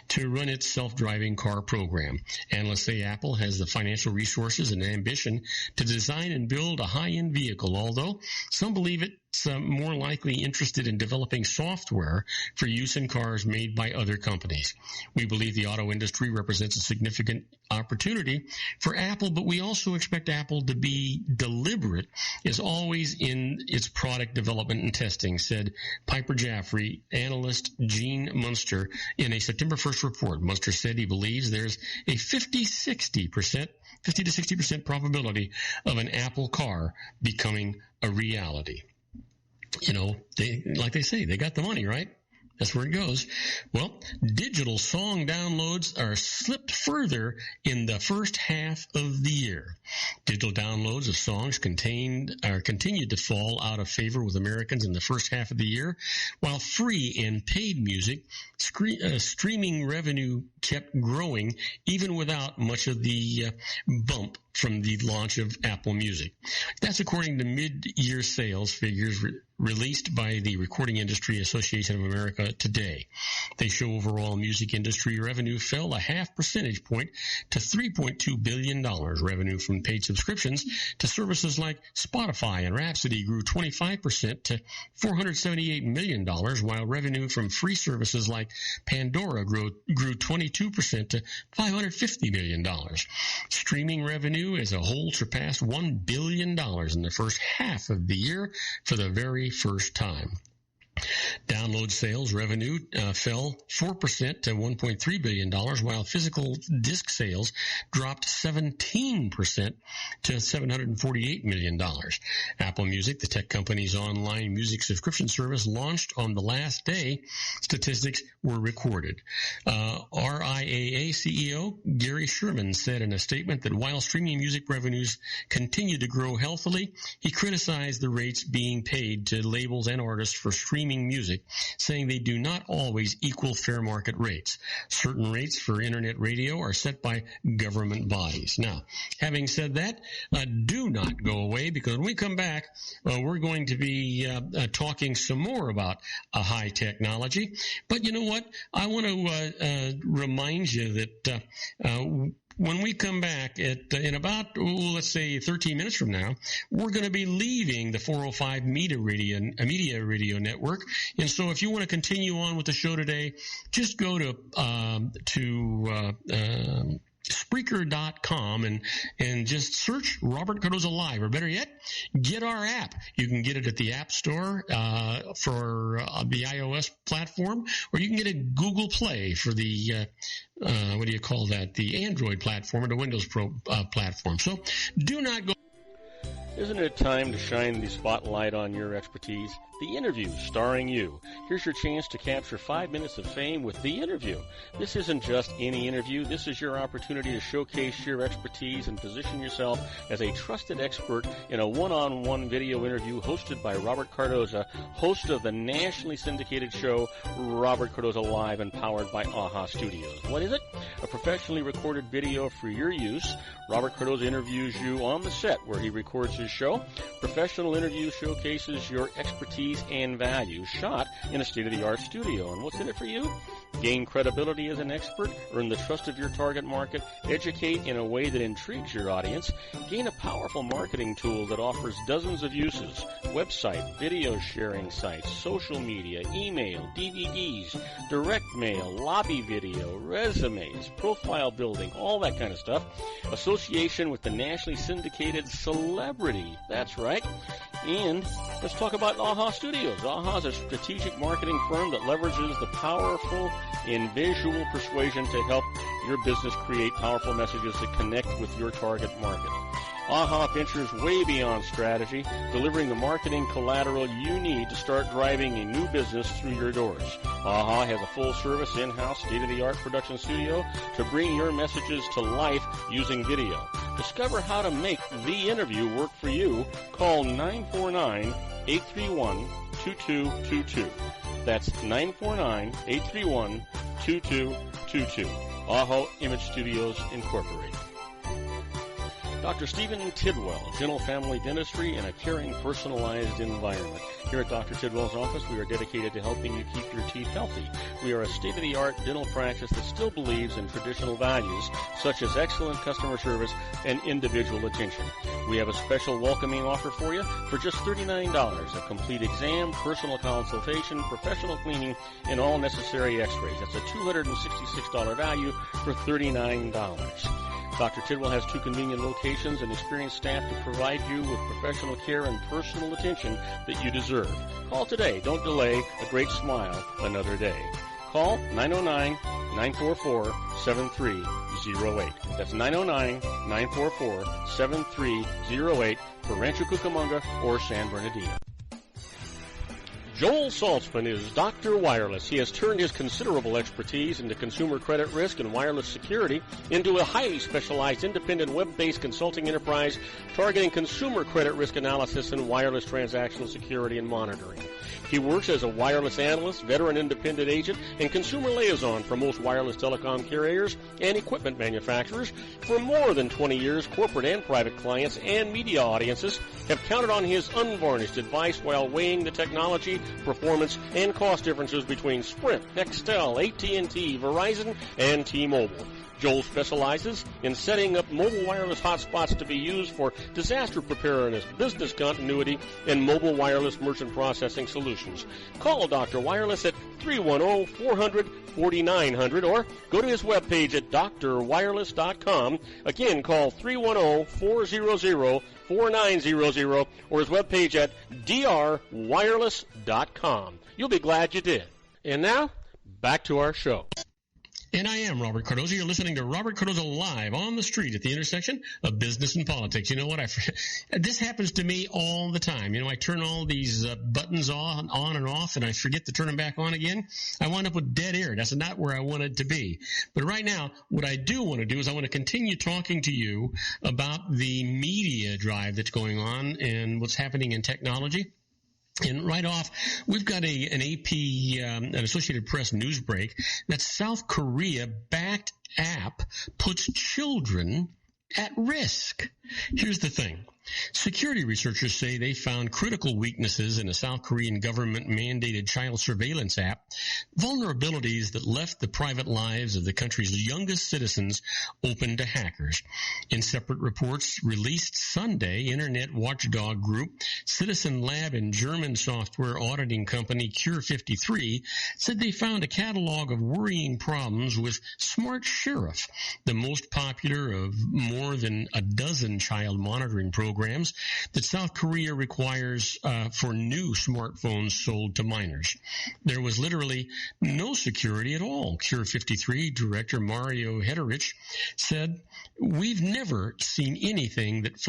to run its self-driving car program. Analysts say Apple has the financial resources and ambition to design and build a high-end vehicle, although some believe it's more likely interested in developing software for use in cars made by other companies. We believe the auto industry represents a significant opportunity for Apple, but we also expect Apple to be deliberate, as always, in its product development and testing, said Piper Jaffray analyst Gene Munster in a September 1st report. Munster said he believes there's a 50 to 60% probability of an Apple car becoming a reality. You know, like they say, they got the money, right? That's where it goes. Well, digital song downloads are slipped further in the first half of the year. Digital downloads of songs continued to fall out of favor with Americans in the first half of the year, while free and paid music streaming revenue kept growing even without much of the bump from the launch of Apple Music. That's according to mid-year sales figures released by the Recording Industry Association of America today. They show overall music industry revenue fell a half percentage point to $3.2 billion. Revenue from paid subscriptions to services like Spotify and Rhapsody grew 25% to $478 million, while revenue from free services like Pandora grew 22% to $550 million. Streaming revenue as a whole surpassed $1 billion in the first half of the year for the very first time. Download sales revenue fell 4% to $1.3 billion, while physical disc sales dropped 17% to $748 million. Apple Music, the tech company's online music subscription service, launched on the last day statistics were recorded. RIAA CEO Gary Sherman said in a statement that while streaming music revenues continue to grow healthily, he criticized the rates being paid to labels and artists for streaming music, saying they do not always equal fair market rates. Certain rates for internet radio are set by government bodies. Now, having said that, do not go away, because when we come back, we're going to be talking some more about high technology. But you know what? I want to remind you that when we come back in about, let's say 13 minutes from now, we're going to be leaving the 405 Media Radio Network. And so if you want to continue on with the show today, just go to Spreaker.com and just search Robert Cardoza Live, or better yet, get our app. You can get it at the App Store for the iOS platform, or you can get it at Google Play for the the Android platform or the Windows Pro platform. So do not go. Isn't it time to shine the spotlight on your expertise? The Interview, starring you. Here's your chance to capture 5 minutes of fame with The Interview. This isn't just any interview. This is your opportunity to showcase your expertise and position yourself as a trusted expert in a one-on-one video interview hosted by Robert Cardoza, host of the nationally syndicated show Robert Cardoza Live, and powered by AHA Studios. What is it? A professionally recorded video for your use. Robert Cardoza interviews you on the set where he records his show. Professional interview showcases your expertise and value, shot in in a state-of-the-art studio. And what's in it for you? Gain credibility as an expert, earn the trust of your target market, educate in a way that intrigues your audience, gain a powerful marketing tool that offers dozens of uses, website, video sharing sites, social media, email, DVDs, direct mail, lobby video, resumes, profile building, all that kind of stuff. Association with the nationally syndicated celebrity. That's right. And let's talk about AHA Studios. AHA is a strategic marketing firm that leverages the powerful and visual persuasion to help your business create powerful messages that connect with your target market. AHA ventures way beyond strategy, delivering the marketing collateral you need to start driving a new business through your doors. AHA has a full-service, in-house, state-of-the-art production studio to bring your messages to life using video. Discover how to make the interview work for you. Call 949-831-2222. That's 949-831-2222. AHA Image Studios, Incorporated. Dr. Stephen Tidwell, Dental Family Dentistry in a caring, personalized environment. Here at Dr. Tidwell's office, we are dedicated to helping you keep your teeth healthy. We are a state-of-the-art dental practice that still believes in traditional values, such as excellent customer service and individual attention. We have a special welcoming offer for you for just $39, a complete exam, personal consultation, professional cleaning, and all necessary x-rays. That's a $266 value for $39. Dr. Tidwell has 2 convenient locations and experienced staff to provide you with professional care and personal attention that you deserve. Call today. Don't delay. A great smile another day. Call 909-944-7308. That's 909-944-7308 for Rancho Cucamonga or San Bernardino. Joel Saltzman is Dr. Wireless. He has turned his considerable expertise into consumer credit risk and wireless security into a highly specialized independent web-based consulting enterprise targeting consumer credit risk analysis and wireless transactional security and monitoring. He works as a wireless analyst, veteran independent agent, and consumer liaison for most wireless telecom carriers and equipment manufacturers. For more than 20 years, corporate and private clients and media audiences have counted on his unvarnished advice while weighing the technology, performance, and cost differences between Sprint, Nextel, AT&T, Verizon, and T-Mobile. Joel specializes in setting up mobile wireless hotspots to be used for disaster preparedness, business continuity, and mobile wireless merchant processing solutions. Call Dr. Wireless at 310-400-4900 or go to his webpage at drwireless.com. Again, call 310-400-4900 or his webpage at drwireless.com. You'll be glad you did. And now, back to our show. And I am Robert Cardoza. You're listening to Robert Cardoza Live on the street at the intersection of business and politics. You know what? This happens to me all the time. You know, I turn all these buttons on and off, and I forget to turn them back on again. I wind up with dead air. That's not where I wanted to be. But right now, what I do want to do is I want to continue talking to you about the media drive that's going on and what's happening in technology. And right off, we've got an AP, an Associated Press news break that South Korea-backed app puts children at risk. Here's the thing. Security researchers say they found critical weaknesses in a South Korean government-mandated child surveillance app, vulnerabilities that left the private lives of the country's youngest citizens open to hackers. In separate reports released Sunday, internet watchdog group Citizen Lab and German software auditing company Cure53 said they found a catalog of worrying problems with Smart Sheriff, the most popular of more than a dozen child monitoring programs that South Korea requires for new smartphones sold to minors. There was literally no security at all. Cure 53 director Mario Hederich said, "We've never seen anything that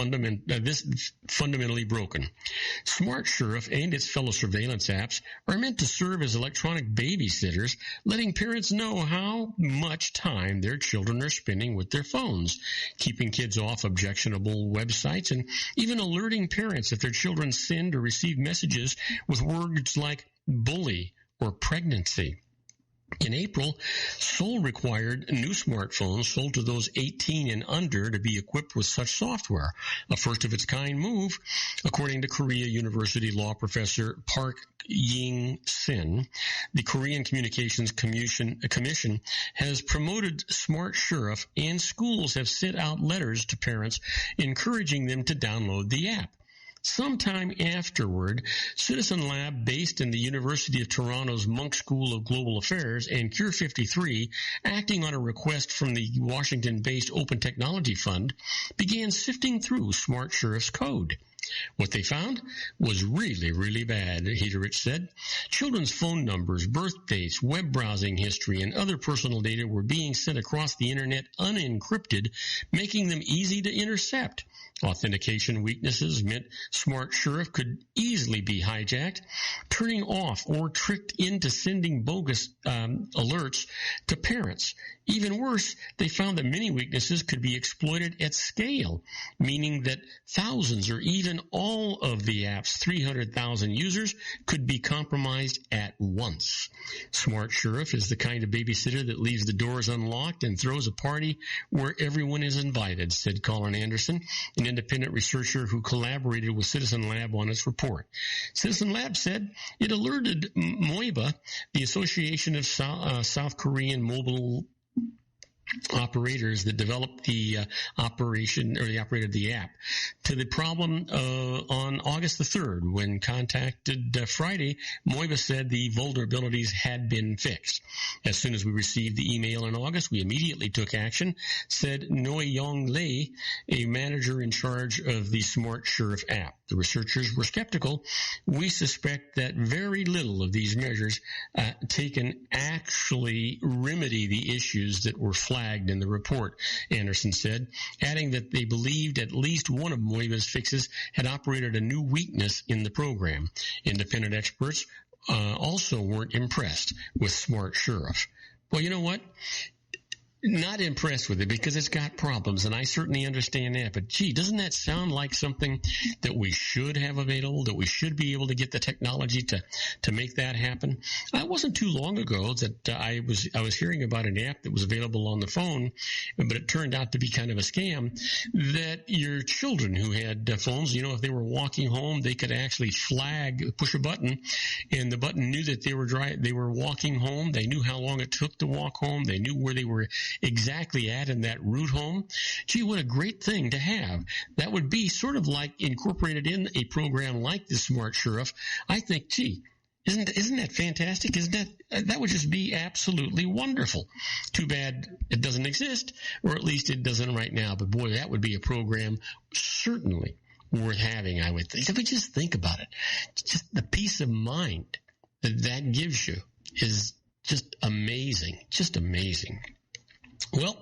this fundamentally broken. Smart Sheriff and its fellow surveillance apps are meant to serve as electronic babysitters, letting parents know how much time their children are spending with their phones, keeping kids off objectionable websites, and even alerting parents if their children send or receive messages with words like bully or pregnancy." In April, Seoul required new smartphones sold to those 18 and under to be equipped with such software, a first-of-its-kind move, according to Korea University law professor Park Ying-suk. KSN, the Korean Communications Commission has promoted Smart Sheriff, and schools have sent out letters to parents encouraging them to download the app. Sometime afterward, Citizen Lab, based in the University of Toronto's Monk School of Global Affairs, and Cure 53, acting on a request from the Washington-based Open Technology Fund, began sifting through Smart Sheriff's code. What they found was really, really bad, Hederich said. Children's phone numbers, birth dates, web browsing history, and other personal data were being sent across the internet unencrypted, making them easy to intercept. Authentication weaknesses meant Smart Sheriff could easily be hijacked, turning off or tricked into sending bogus alerts to parents. Even worse, they found that many weaknesses could be exploited at scale, meaning that thousands or even all of the app's 300,000 users could be compromised at once. Smart Sheriff is the kind of babysitter that leaves the doors unlocked and throws a party where everyone is invited, said Colin Anderson, an independent researcher who collaborated with Citizen Lab on its report. Citizen Lab said it alerted Moiba, the Association of South Korean Mobile operators that developed the operated the app, to the problem on August the 3rd. When contacted Friday, Moiba said the vulnerabilities had been fixed. As soon as we received the email in August, we immediately took action, said Noi Yong Lee, a manager in charge of the Smart Sheriff app. The researchers were skeptical. We suspect that very little of these measures taken actually remedy the issues that were flagged in the report, Anderson said, adding that they believed at least one of Moiba's fixes had operated a new weakness in the program. Independent experts also weren't impressed with Smart Sheriff. Well, you know what? Not impressed with it because it's got problems, and I certainly understand that. But, gee, doesn't that sound like something that we should have available, that we should be able to get the technology to make that happen? It wasn't too long ago that I was hearing about an app that was available on the phone, but it turned out to be kind of a scam, that your children who had phones, you know, if they were walking home, they could actually push a button, and the button knew that they were walking home. They knew how long it took to walk home. They knew where they were exactly at in that route home. Gee, what a great thing to have. That would be sort of like incorporated in a program like the Smart Sheriff. I think, gee, isn't that fantastic? That would just be absolutely wonderful. Too bad it doesn't exist, or at least it doesn't right now. But boy, that would be a program certainly worth having, I would think. If we just think about it, just the peace of mind that gives you is just amazing, just amazing. Well,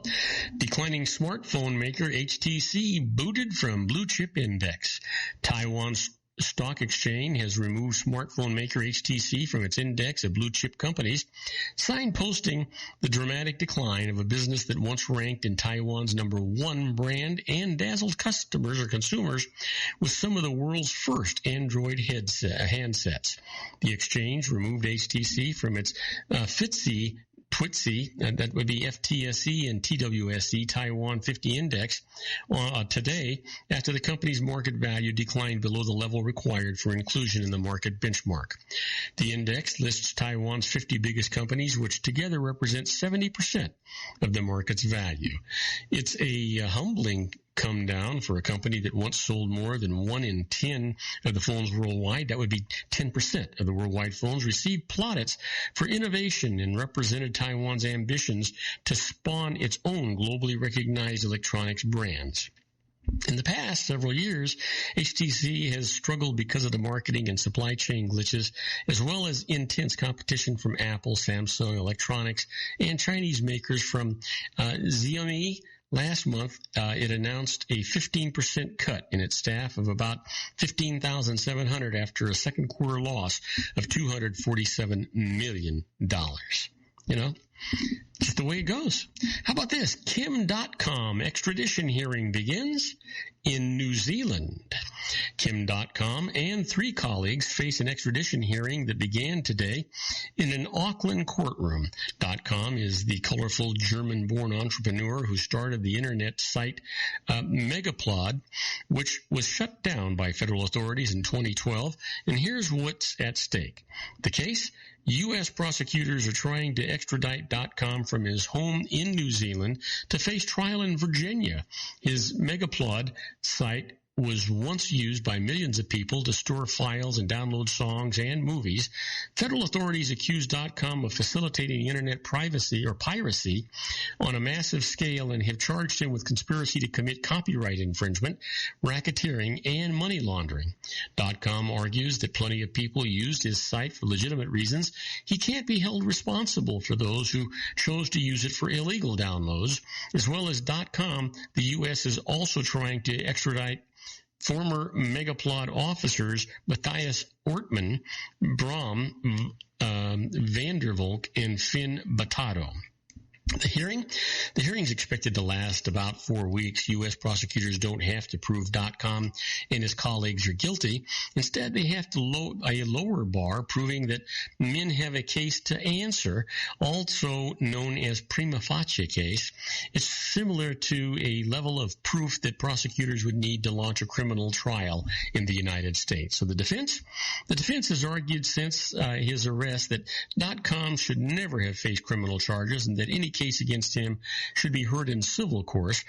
declining smartphone maker HTC booted from blue chip index. Taiwan's stock exchange has removed smartphone maker HTC from its index of blue chip companies, signposting the dramatic decline of a business that once ranked in Taiwan's #1 brand and dazzled customers or consumers with some of the world's first Android handsets. The exchange removed HTC from its FTSE, that would be FTSE and TWSE Taiwan 50 index today, after the company's market value declined below the level required for inclusion in the market benchmark. The index lists Taiwan's 50 biggest companies, which together represent 70% of the market's value. It's a humbling come down for a company that once sold more than 1 in 10 of the phones worldwide. That would be 10% of the worldwide phones received plaudits for innovation and represented Taiwan's ambitions to spawn its own globally recognized electronics brands. In the past several years, HTC has struggled because of the marketing and supply chain glitches, as well as intense competition from Apple, Samsung Electronics, and Chinese makers from Xiaomi. Last month, it announced a 15% cut in its staff of about 15,700 after a second quarter loss of $247 million. You know, just the way it goes. How about this? Kim.com extradition hearing begins in New Zealand. Kim.com and 3 colleagues face an extradition hearing that began today in an Auckland courtroom. .com is the colorful German-born entrepreneur who started the internet site Megaplod, which was shut down by federal authorities in 2012. And here's what's at stake. The case: U.S. prosecutors are trying to extradite .com from his home in New Zealand to face trial in Virginia. His Megaplod site was once used by millions of people to store files and download songs and movies. Federal authorities accuse .com of facilitating internet privacy or piracy on a massive scale and have charged him with conspiracy to commit copyright infringement, racketeering, and money laundering. .com argues that plenty of people used his site for legitimate reasons. He can't be held responsible for those who chose to use it for illegal downloads. As well as .com, the U.S. is also trying to extradite former Megaplod officers Matthias Ortman, Bram Vandervolk, and Finn Batado. The hearing's expected to last about 4 weeks. U.S. prosecutors don't have to prove .com and his colleagues are guilty. Instead, they have to a lower bar, proving that men have a case to answer, also known as prima facie case. It's similar to a level of proof that prosecutors would need to launch a criminal trial in the United States. So the defense has argued since his arrest that .com should never have faced criminal charges and that any case against him should be heard in civil court.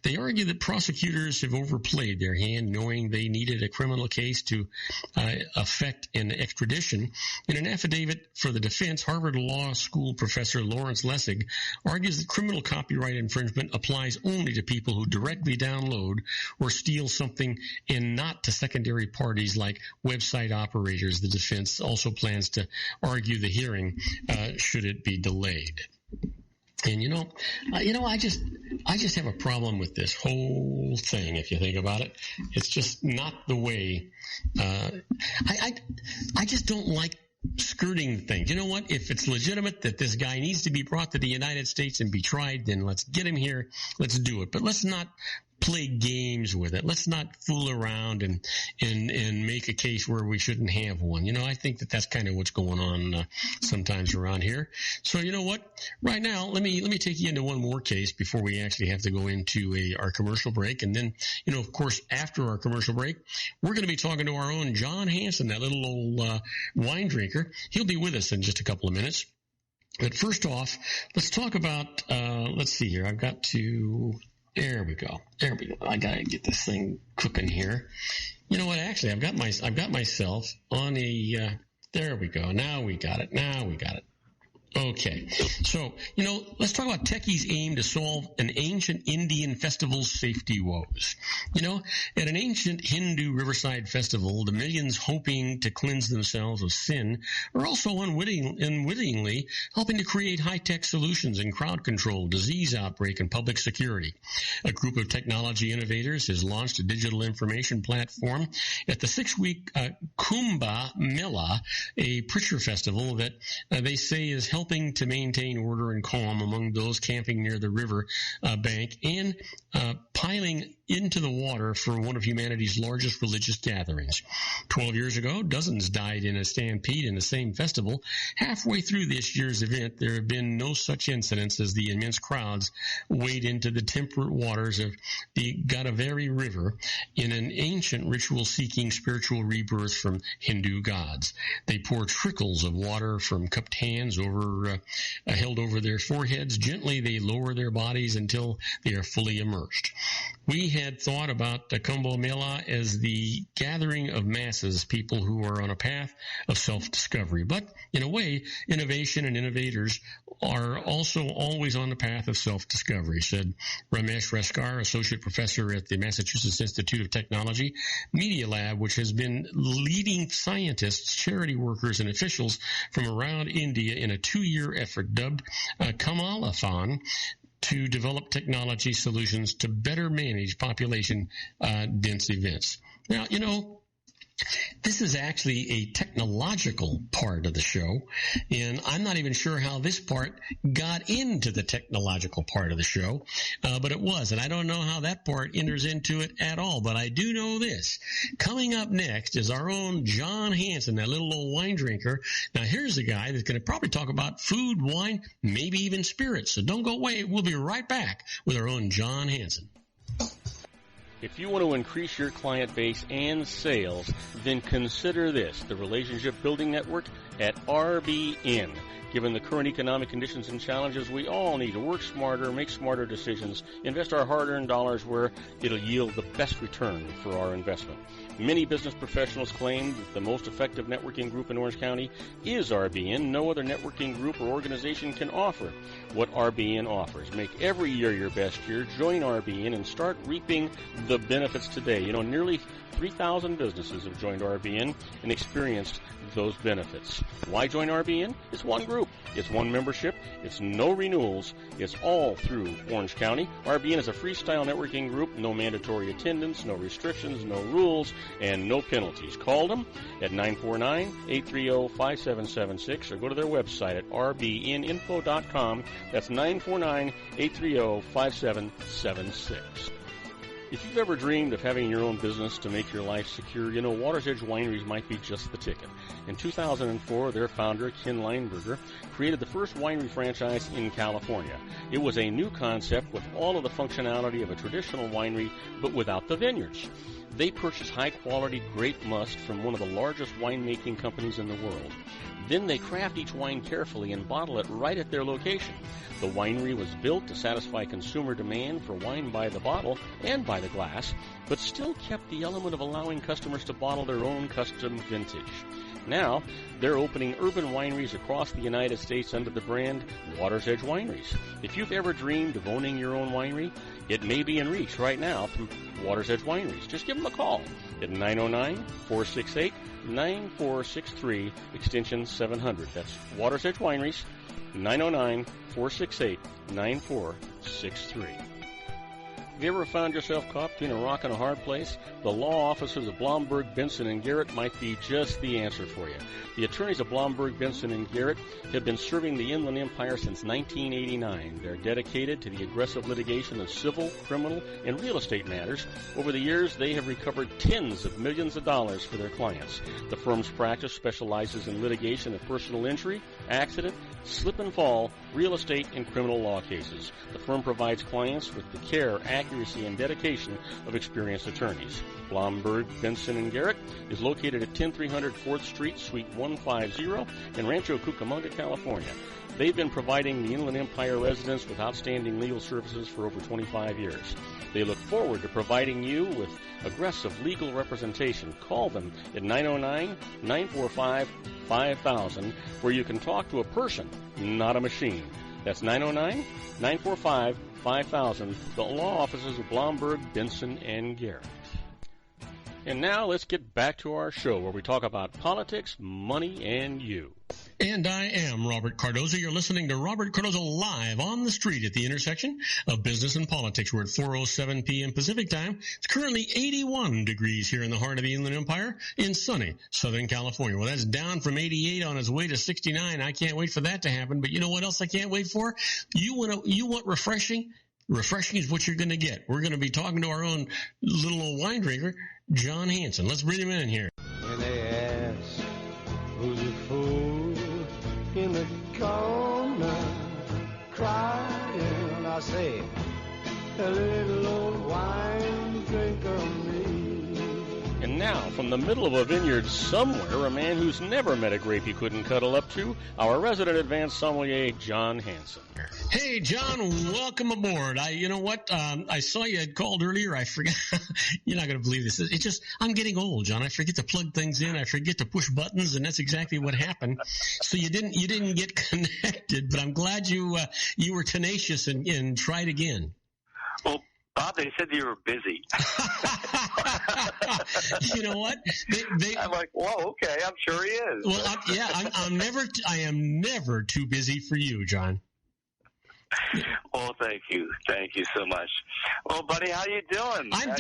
They argue that prosecutors have overplayed their hand, knowing they needed a criminal case to effect an extradition. In an affidavit for the defense, Harvard Law School professor Lawrence Lessig argues that criminal copyright infringement applies only to people who directly download or steal something and not to secondary parties like website operators. The defense also plans to argue the hearing should it be delayed. And I just have a problem with this whole thing. If you think about it, it's just not the way. I just don't like skirting things. You know what? If it's legitimate that this guy needs to be brought to the United States and be tried, then let's get him here. Let's do it. But let's not play games with it. Let's not fool around and make a case where we shouldn't have one. I think that's kind of what's going on sometimes around here. So you know what? Right now, let me take you into one more case before we actually have to go into our commercial break. And then, of course, after our commercial break, we're going to be talking to our own John Hanson, that little old wine drinker. He'll be with us in just a couple of minutes. But first off, let's talk about, let's see here. I've got to... There we go. I gotta get this thing cooking here. You know what? Actually, I've got myself on a. There we go. Now we got it. Okay. So, let's talk about techies aim to solve an ancient Indian festival's safety woes. At an ancient Hindu riverside festival, the millions hoping to cleanse themselves of sin are also unwittingly helping to create high-tech solutions in crowd control, disease outbreak, and public security. A group of technology innovators has launched a digital information platform at the 6-week Kumbh Mela, a preacher festival that they say is helping to maintain order and calm among those camping near the river bank and piling into the water for one of humanity's largest religious gatherings. 12 years ago, dozens died in a stampede in the same festival. Halfway through this year's event, there have been no such incidents as the immense crowds wade into the temperate waters of the Godavari River in an ancient ritual seeking spiritual rebirth from Hindu gods. They pour trickles of water from cupped hands held over their foreheads. Gently, they lower their bodies until they are fully immersed. We had thought about the Kumbh Mela as the gathering of masses, people who are on a path of self-discovery. But in a way, innovation and innovators are also always on the path of self-discovery, said Ramesh Raskar, associate professor at the Massachusetts Institute of Technology Media Lab, which has been leading scientists, charity workers, and officials from around India in a 2-year effort dubbed Kamalathon to develop technology solutions to better manage population dense events. Now, this is actually a technological part of the show, and I'm not even sure how this part got into the technological part of the show, but it was, and I don't know how that part enters into it at all, but I do know this. Coming up next is our own John Hanson, that little old wine drinker. Now, here's a guy that's going to probably talk about food, wine, maybe even spirits, so don't go away. We'll be right back with our own John Hanson. If you want to increase your client base and sales, then consider this, the Relationship Building Network at RBN. Given the current economic conditions and challenges, we all need to work smarter, make smarter decisions, invest our hard-earned dollars where it'll yield the best return for our investment. Many business professionals claim that the most effective networking group in Orange County is RBN. No other networking group or organization can offer what RBN offers. Make every year your best year. Join RBN and start reaping the benefits today. You know, nearly 3,000 businesses have joined RBN and experienced those benefits. Why join RBN? It's one group. It's one membership. It's no renewals. It's all through Orange County. RBN is a freestyle networking group. No mandatory attendance, no restrictions, no rules, and no penalties. Call them at 949-830-5776 or go to their website at rbninfo.com. That's 949-830-5776. If you've ever dreamed of having your own business to make your life secure, you know Water's Edge Wineries might be just the ticket. In 2004, their founder, Ken Lineberger, created the first winery franchise in California. It was a new concept with all of the functionality of a traditional winery, but without the vineyards. They purchased high-quality grape must from one of the largest winemaking companies in the world. Then they craft each wine carefully and bottle it right at their location. The winery was built to satisfy consumer demand for wine by the bottle and by the glass, but still kept the element of allowing customers to bottle their own custom vintage. Now, they're opening urban wineries across the United States under the brand Water's Edge Wineries. If you've ever dreamed of owning your own winery, it may be in reach right now through Water's Edge Wineries. Just give them a call at 909-468-9463, extension 700. That's Water's Edge Wineries, 909-468-9463. Have you ever found yourself caught between a rock and a hard place? The law offices of Blomberg, Benson, and Garrett might be just the answer for you. The attorneys of Blomberg, Benson, and Garrett have been serving the Inland Empire since 1989. They're dedicated to the aggressive litigation of civil, criminal, and real estate matters. Over the years, they have recovered tens of millions of dollars for their clients. The firm's practice specializes in litigation of personal injury, accident, slip and fall, real estate, and criminal law cases. The firm provides clients with the care, accuracy, and dedication of experienced attorneys. Blomberg, Benson, and Garrett is located at 10300 4th Street, Suite 150 in Rancho Cucamonga, California. They've been providing the Inland Empire residents with outstanding legal services for over 25 years. They look forward to providing you with aggressive legal representation. Call them at 909-945-5000, where you can talk to a person, not a machine. That's 909-945-5000, the law offices of Blomberg, Benson, and Garrett. And now let's get back to our show where we talk about politics, money, and you. And I am Robert Cardoza. You're listening to Robert Cardoza live on the street at the intersection of business and politics. We're at 4:07 p.m. Pacific time. It's currently 81 degrees here in the heart of the Inland Empire in sunny Southern California. Well, that's down from 88 on its way to 69. I can't wait for that to happen. But you know what else I can't wait for? You want refreshing? Refreshing is what you're going to get. We're going to be talking to our own little old wine drinker, John Hanson. Let's bring him in here. And they ask, who's a fool in the corner crying? I say, a little old wine drinker me. And now, from the middle of a vineyard somewhere, a man who's never met a grape he couldn't cuddle up to, our resident advanced sommelier, John Hanson. Hey, John, welcome aboard. You know what? I saw you had called earlier. I forgot. You're not going to believe this. It's just, I'm getting old, John. I forget to plug things in. I forget to push buttons, and that's exactly what happened. So you didn't get connected, but I'm glad you were tenacious and tried again. Well, Bob, they said you were busy. You know what? I'm like, whoa, okay, I'm sure he is. Well, I am never too busy for you, John. Well, thank you so much. Well, buddy, how you doing? I'm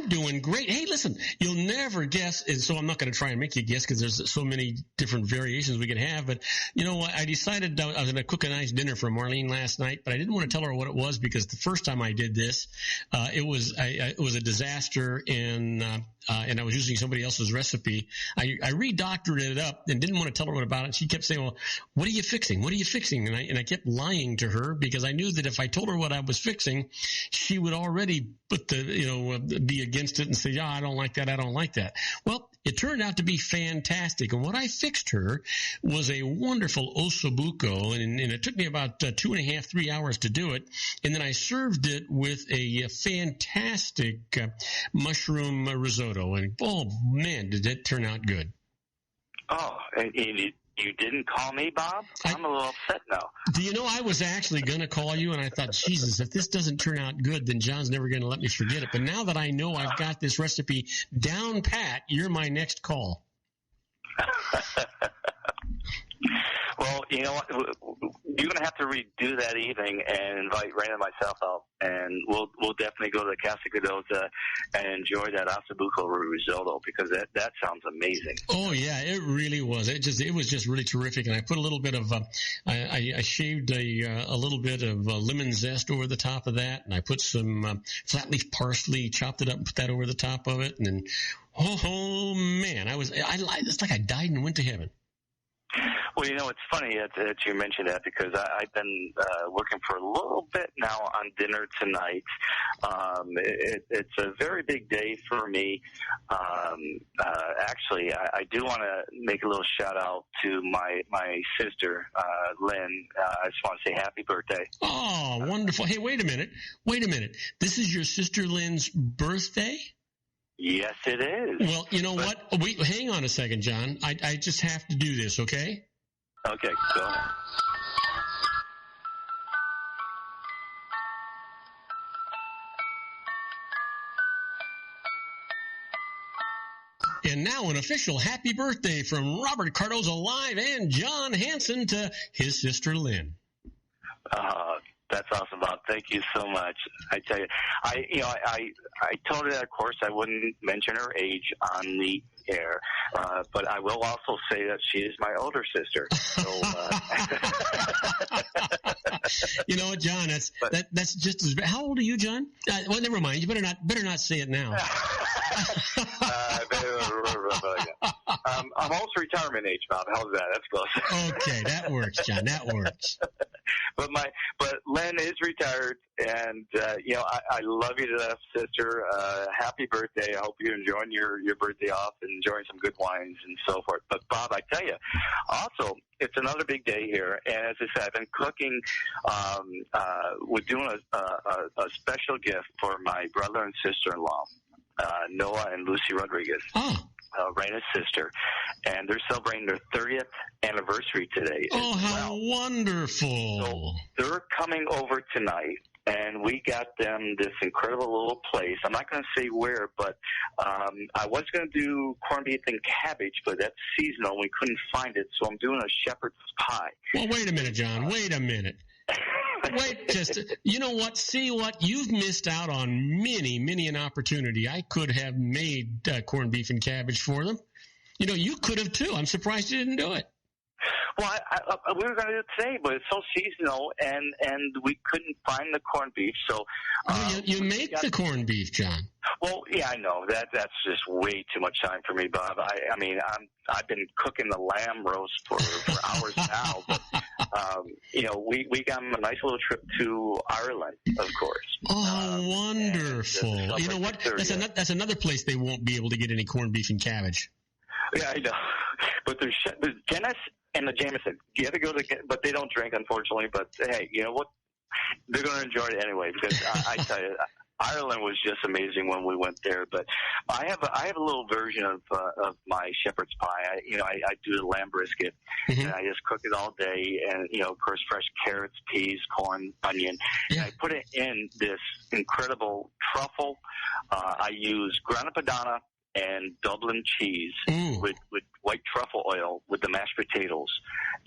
doing great. Hey, listen, you'll never guess, and so I'm not going to try and make you guess because there's so many different variations we could have. But you know what? I decided I was going to cook a nice dinner for Marlene last night, but I didn't want to tell her what it was because the first time I did this, it was a disaster, and and I was using somebody else's recipe. I redoctored it up and didn't want to tell her about it. She kept saying, well, what are you fixing? What are you fixing? And I kept lying to her because I knew that if I told her what I was fixing, she would already put be against it and say, I don't like that. I don't like that. Well, it turned out to be fantastic. And what I fixed her was a wonderful ossobuco, and it took me about 2.5, 3 hours to do it. And then I served it with a fantastic mushroom risotto. And, oh, man, did it turn out good. Oh, and you didn't call me, Bob? I'm a little upset now. Do you know, I was actually going to call you, and I thought, Jesus, if this doesn't turn out good, then John's never going to let me forget it. But now that I know I've got this recipe down pat, you're my next call. Well, you know what? You're going to have to redo that evening and invite Raina and myself out, and we'll definitely go to the Casa Cardoza and enjoy that ossobuco risotto because that sounds amazing. Oh yeah, it really was. It was just really terrific, and I put a little bit of I shaved a little bit of lemon zest over the top of that, and I put some flat leaf parsley, chopped it up, and put that over the top of it, and then oh man, it's like I died and went to heaven. Well, you know, it's funny that you mentioned that because I've been working for a little bit now on dinner tonight. It's a very big day for me. Actually, I do want to make a little shout out to my sister, Lynn. I just want to say happy birthday. Oh, wonderful. Hey, wait a minute. This is your sister Lynn's birthday? Yes, it is. Well, you know what? Hang on a second, John. I just have to do this, okay? Okay, go ahead. And now an official happy birthday from Robert Cardoza Live and John Hanson to his sister Lynn. That's awesome, Bob. Thank you so much. I tell you, I told her that, of course, I wouldn't mention her age on the air, but I will also say that she is my older sister. So, you know what, John? That's just as bad. How old are you, John? Well, never mind. You better not say it now. I'm almost retirement age, Bob. How's that? That's close. Okay, that works, John. That works. But Len is retired, and I love you to death, sister. Happy birthday! I hope you're enjoying your birthday off and enjoying some good wines and so forth. But Bob, I tell you, also it's another big day here, and as I said, I've been cooking. We're doing a special gift for my brother and sister-in-law, Noah and Lucy Rodriguez. Oh. Raina's sister, and they're celebrating their 30th anniversary today. Oh, how wonderful. So they're coming over tonight, and we got them this incredible little place. I'm not going to say where, but I was going to do corned beef and cabbage, but that's seasonal. We couldn't find it, so I'm doing a shepherd's pie. Well, wait a minute, John. Wait a minute. You know what? See what? You've missed out on many an opportunity. I could have made corned beef and cabbage for them. You know, you could have too. I'm surprised you didn't do it. Well, we were going to do it today, but it's so seasonal, and we couldn't find the corned beef. So you made the corned beef, John. Well, yeah, I know that's just way too much time for me, Bob. I mean, I've been cooking the lamb roast for hours now. But, we got a nice little trip to Ireland, of course. Oh, wonderful! You know what? That's another place they won't be able to get any corned beef and cabbage. Yeah, I know. But there's Guinness and the Jameson. You have to go but they don't drink, unfortunately. But hey, you know what? They're going to enjoy it anyway because I tell you, Ireland was just amazing when we went there. But I have a little version of my shepherd's pie. I do the lamb brisket, and I just cook it all day. And of course, fresh carrots, peas, corn, onion. Yeah. And I put it in this incredible truffle. I use Grana Padano and Dublin cheese with white truffle oil with the mashed potatoes.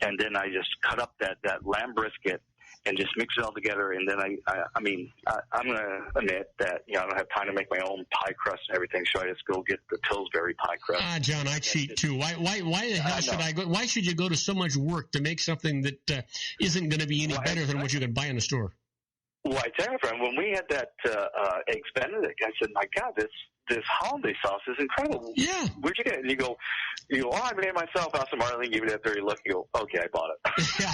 And then I just cut up that lamb brisket and just mix it all together. And then I'm going to admit that, I don't have time to make my own pie crust and everything, so I just go get the Pillsbury pie crust. John, I cheat too. Why the hell should I go? Why should you go to so much work to make something that isn't going to be any better than what you can buy in the store? Well, I tell you, friend, when we had that Eggs Benedict, I said, my God, this this hollandaise sauce is incredible. Yeah. Where'd you get it? And you go, oh, I made it myself. I said, Marlene, give me that dirty look. You go, okay, I bought it. Yeah.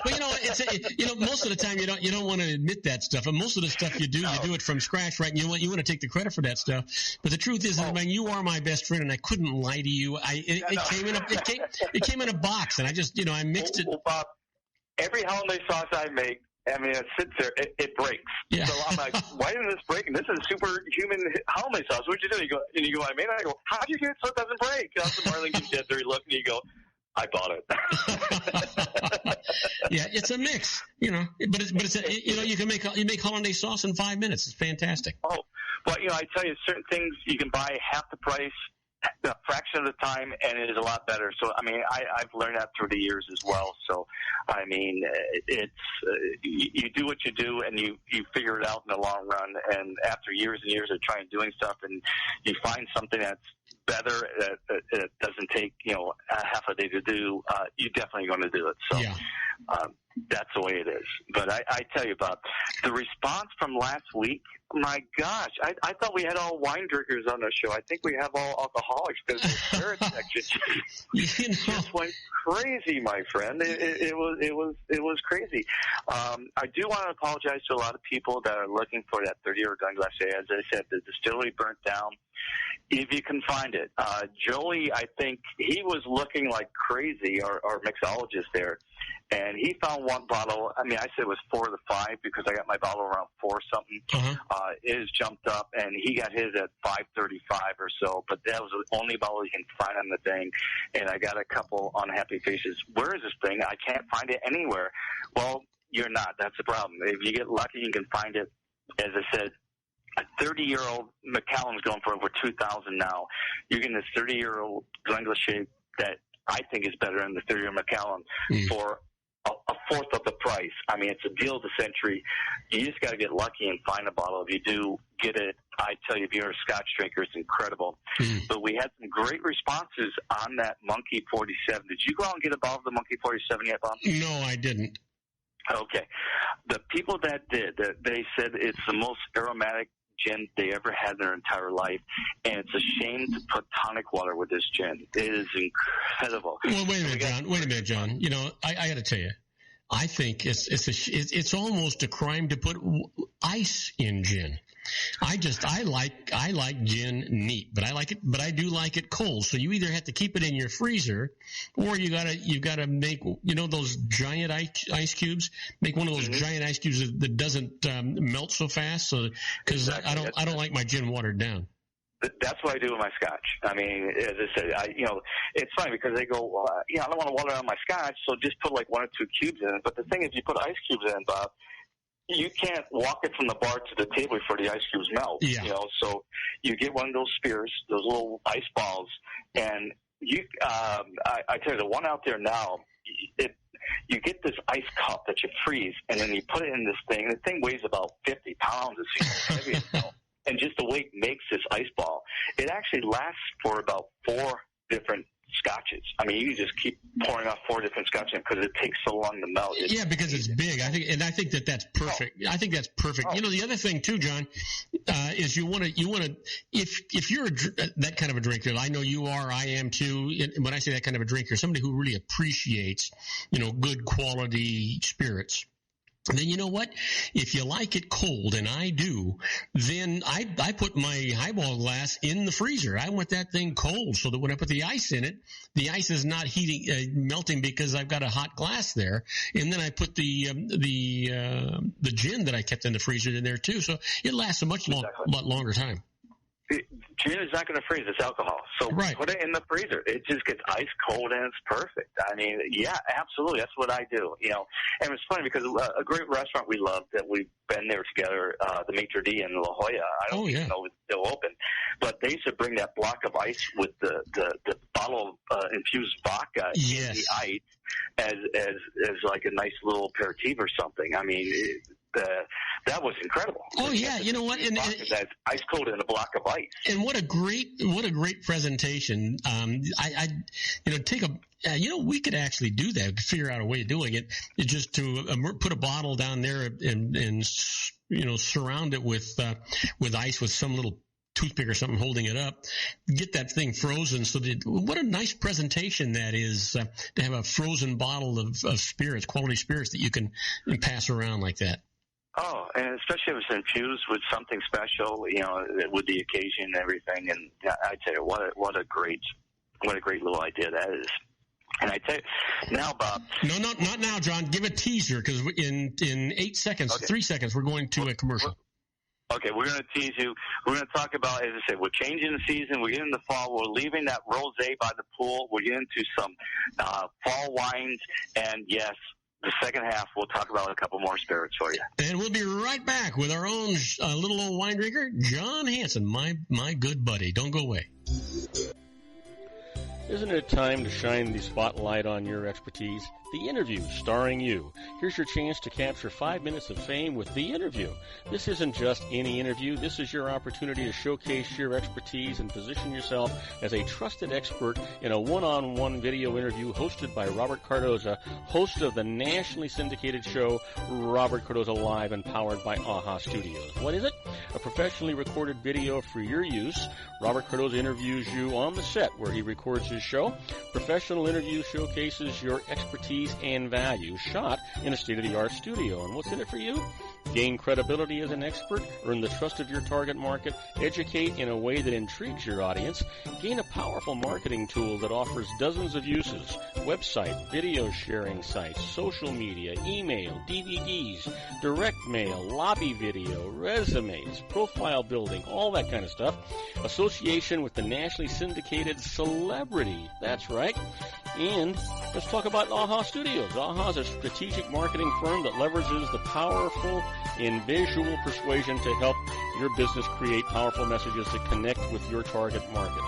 But most of the time you don't want to admit that stuff. And most of the stuff you do it from scratch, right? And you want to take the credit for that stuff. But the truth is, you are my best friend, and I couldn't lie to you. It came in a box, and I just, I mixed it. Well, Bob, every hollandaise sauce I make, it sits there, it breaks. Yeah. So I'm like, why didn't this break? And this is superhuman hollandaise sauce. What'd you do? You go, I made it. I go, how'd you get it so it doesn't break? I said, Marlene gives you that dirty look, and you go, I bought it. Yeah, it's a mix, but you can make hollandaise sauce in 5 minutes. It's fantastic. Oh, well, I tell you, certain things you can buy half the price, a fraction of the time, and it is a lot better. So, I've learned that through the years as well. So, it's you do what you do, and you figure it out in the long run. And after years and years of trying doing stuff, and you find something that's better, that it doesn't take half a day to do, you're definitely going to do it. So, yeah. That's the way it is. But I tell you, Bob, the response from last week, my gosh, I thought we had all wine drinkers on the show. I think we have all alcoholics because the spirit section just went crazy, my friend. It was crazy. I do want to apologize to a lot of people that are looking for that 30-year Glenglashey. As I said, the distillery burnt down. If you can find it. Joey, I think he was looking like crazy, our mixologist there, and he found one bottle. I said it was 4 to 5 because I got my bottle around 4 something. Uh-huh. His jumped up, and he got his at 5:35 or so, but that was the only bottle you can find on the thing, and I got a couple unhappy faces. Where is this thing? I can't find it anywhere. Well, you're not. That's the problem. If you get lucky, you can find it. As I said, a 30-year-old Macallan's going for over $2,000 now. You're getting this 30-year-old Glenglashey that I think is better than the 30-year Macallan for a fourth of the price. It's a deal of the century. You just got to get lucky and find a bottle. If you do get it, I tell you, if you're a Scotch drinker, it's incredible. But we had some great responses on that Monkey 47. Did you go out and get a bottle of the Monkey 47 yet, Bob? No, I didn't. Okay. The people that did, they said it's the most aromatic gin they ever had in their entire life, and it's a shame to put tonic water with this gin. It is incredible. Well, wait a minute, John. I got to tell you, I think it's almost a crime to put ice in gin. I like gin neat, but I do like it cold. So you either have to keep it in your freezer, or you gotta make those giant ice cubes. Make one of those giant ice cubes that doesn't melt so fast. So because exactly. I don't like my gin watered down. That's what I do with my Scotch. As I said, it's funny because they go, well, I don't want to water down my Scotch, so just put like 1 or 2 cubes in it. But the thing is, you put ice cubes in, Bob, you can't walk it from the bar to the table before the ice cubes melt. Yeah. So you get one of those spears, those little ice balls, and you. I tell you, the one out there now, you get this ice cup that you freeze, and then you put it in this thing. And the thing weighs about 50 pounds. It's heavy. And just the way it makes this ice ball, it actually lasts for about 4 different Scotches. You can just keep pouring out 4 different Scotches because it takes so long to melt. Because it's big. I think that's perfect. I think that's perfect. The other thing too, John, is you want to if you're that kind of a drinker, I know you are, I am too. When I say that kind of a drinker, somebody who really appreciates, good quality spirits. Then you know what? If you like it cold, and I do, then I put my highball glass in the freezer. I want that thing cold so that when I put the ice in it, the ice is not melting because I've got a hot glass there. And then I put the gin that I kept in the freezer in there too, so it lasts a lot longer time. Gin is not going to freeze. It's alcohol. So Put it in the freezer. It just gets ice cold and it's perfect. Yeah, absolutely. That's what I do. And it's funny because a great restaurant we love that we've been there together, the Maitre D' in La Jolla. I don't even know if it's still open, but they used to bring that block of ice with the bottle of infused vodka in the ice as like a nice little aperitif or something. That was incredible. Oh yeah, you know what? And that's ice cold in a block of ice. And what a great presentation. We could actually do that. We could figure out a way of doing it. It's just to put a bottle down there and surround it with ice with some little toothpick or something holding it up, get that thing frozen. So what a nice presentation that is, to have a frozen bottle of spirits, quality spirits that you can pass around like that. Oh, and especially if it's infused with something special, with the occasion and everything. And I'd say, what a great little idea that is. And I tell you, now, Bob. No, not now, John. Give a teaser, because in 8 seconds, okay. 3 seconds, we're going to a commercial. Okay, we're going to tease you. We're going to talk about, as I said, we're changing the season. We're getting the fall. We're leaving that rosé by the pool. We're getting to some fall wines. And, yes, the second half, we'll talk about a couple more spirits for you. And we'll be right back with our own little old wine drinker, John Hanson, my good buddy. Don't go away. Isn't it time to shine the spotlight on your expertise? The Interview, starring you. Here's your chance to capture 5 minutes of fame with The Interview. This isn't just any interview. This is your opportunity to showcase your expertise and position yourself as a trusted expert in a one-on-one video interview hosted by Robert Cardoza, host of the nationally syndicated show Robert Cardoza Live and powered by AHA Studios. What is it? A professionally recorded video for your use. Robert Cardoza interviews you on the set where he records his show. Professional interview showcases your expertise and value, shot in a state-of-the-art studio. And what's in it for you? Gain credibility as an expert, earn the trust of your target market, educate in a way that intrigues your audience, gain a powerful marketing tool that offers dozens of uses, website, video sharing sites, social media, email, DVDs, direct mail, lobby video, resumes, profile building, all that kind of stuff. Association with the nationally syndicated celebrity. That's right. And let's talk about AHA Studios. AHA is a strategic marketing firm that leverages the powerful in visual persuasion to help your business create powerful messages that connect with your target market.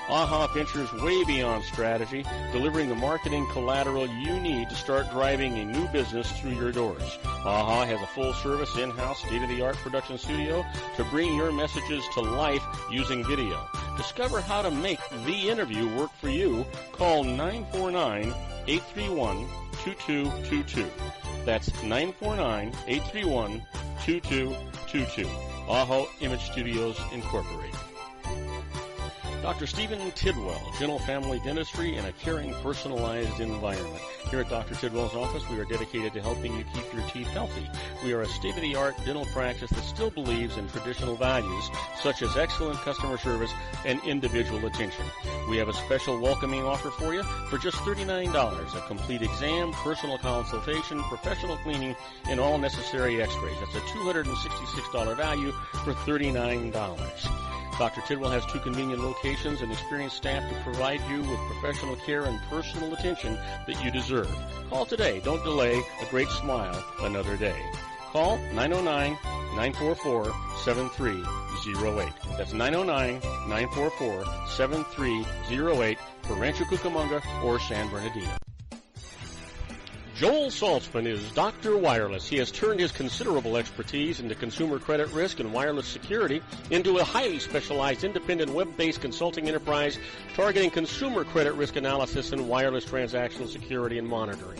AHA ventures way beyond strategy, delivering the marketing collateral you need to start driving a new business through your doors. AHA has a full-service, in-house, state-of-the-art production studio to bring your messages to life using video. Discover how to make The Interview work for you. Call 949-831-2222. That's 949-831-2222. AHA Image Studios, Incorporated. Dr. Stephen Tidwell, Gentle Family Dentistry in a caring, personalized environment. Here at Dr. Tidwell's office, we are dedicated to helping you keep your teeth healthy. We are a state-of-the-art dental practice that still believes in traditional values, such as excellent customer service and individual attention. We have a special welcoming offer for you for just $39, a complete exam, personal consultation, professional cleaning, and all necessary x-rays. That's a $266 value for $39. Dr. Tidwell has 2 convenient locations and experienced staff to provide you with professional care and personal attention that you deserve. Call today. Don't delay. A great smile another day. Call 909-944-7308. That's 909-944-7308 for Rancho Cucamonga or San Bernardino. Joel Saltzman is Dr. Wireless. He has turned his considerable expertise into consumer credit risk and wireless security into a highly specialized independent web-based consulting enterprise targeting consumer credit risk analysis and wireless transactional security and monitoring.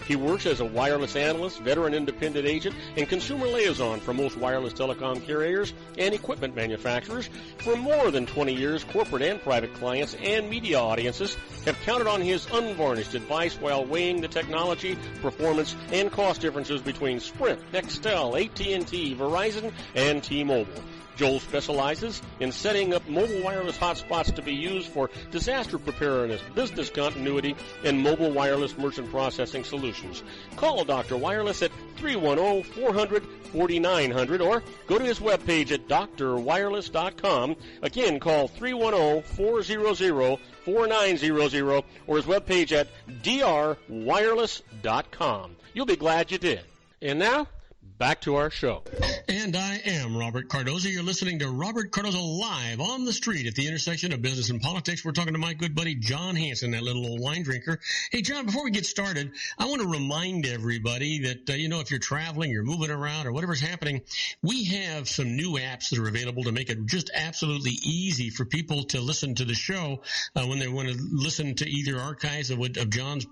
He works as a wireless analyst, veteran independent agent, and consumer liaison for most wireless telecom carriers and equipment manufacturers. For more than 20 years, corporate and private clients and media audiences have counted on his unvarnished advice while weighing the technology, performance, and cost differences between Sprint, Nextel, AT&T, Verizon, and T-Mobile. Joel specializes in setting up mobile wireless hotspots to be used for disaster preparedness, business continuity, and mobile wireless merchant processing solutions. Call Dr. Wireless at 310-400-4900 or go to his webpage at drwireless.com. Again, call 310-400-4900 or his webpage at drwireless.com. You'll be glad you did. And now, back to our show. And I am Robert Cardoza. You're listening to Robert Cardoza Live on the street at the intersection of business and politics. We're talking to my good buddy John Hanson, that little old wine drinker. Hey, John, before we get started, I want to remind everybody that, if you're traveling, you're moving around, or whatever's happening, we have some new apps that are available to make it just absolutely easy for people to listen to the show when they want to listen to either archives of John's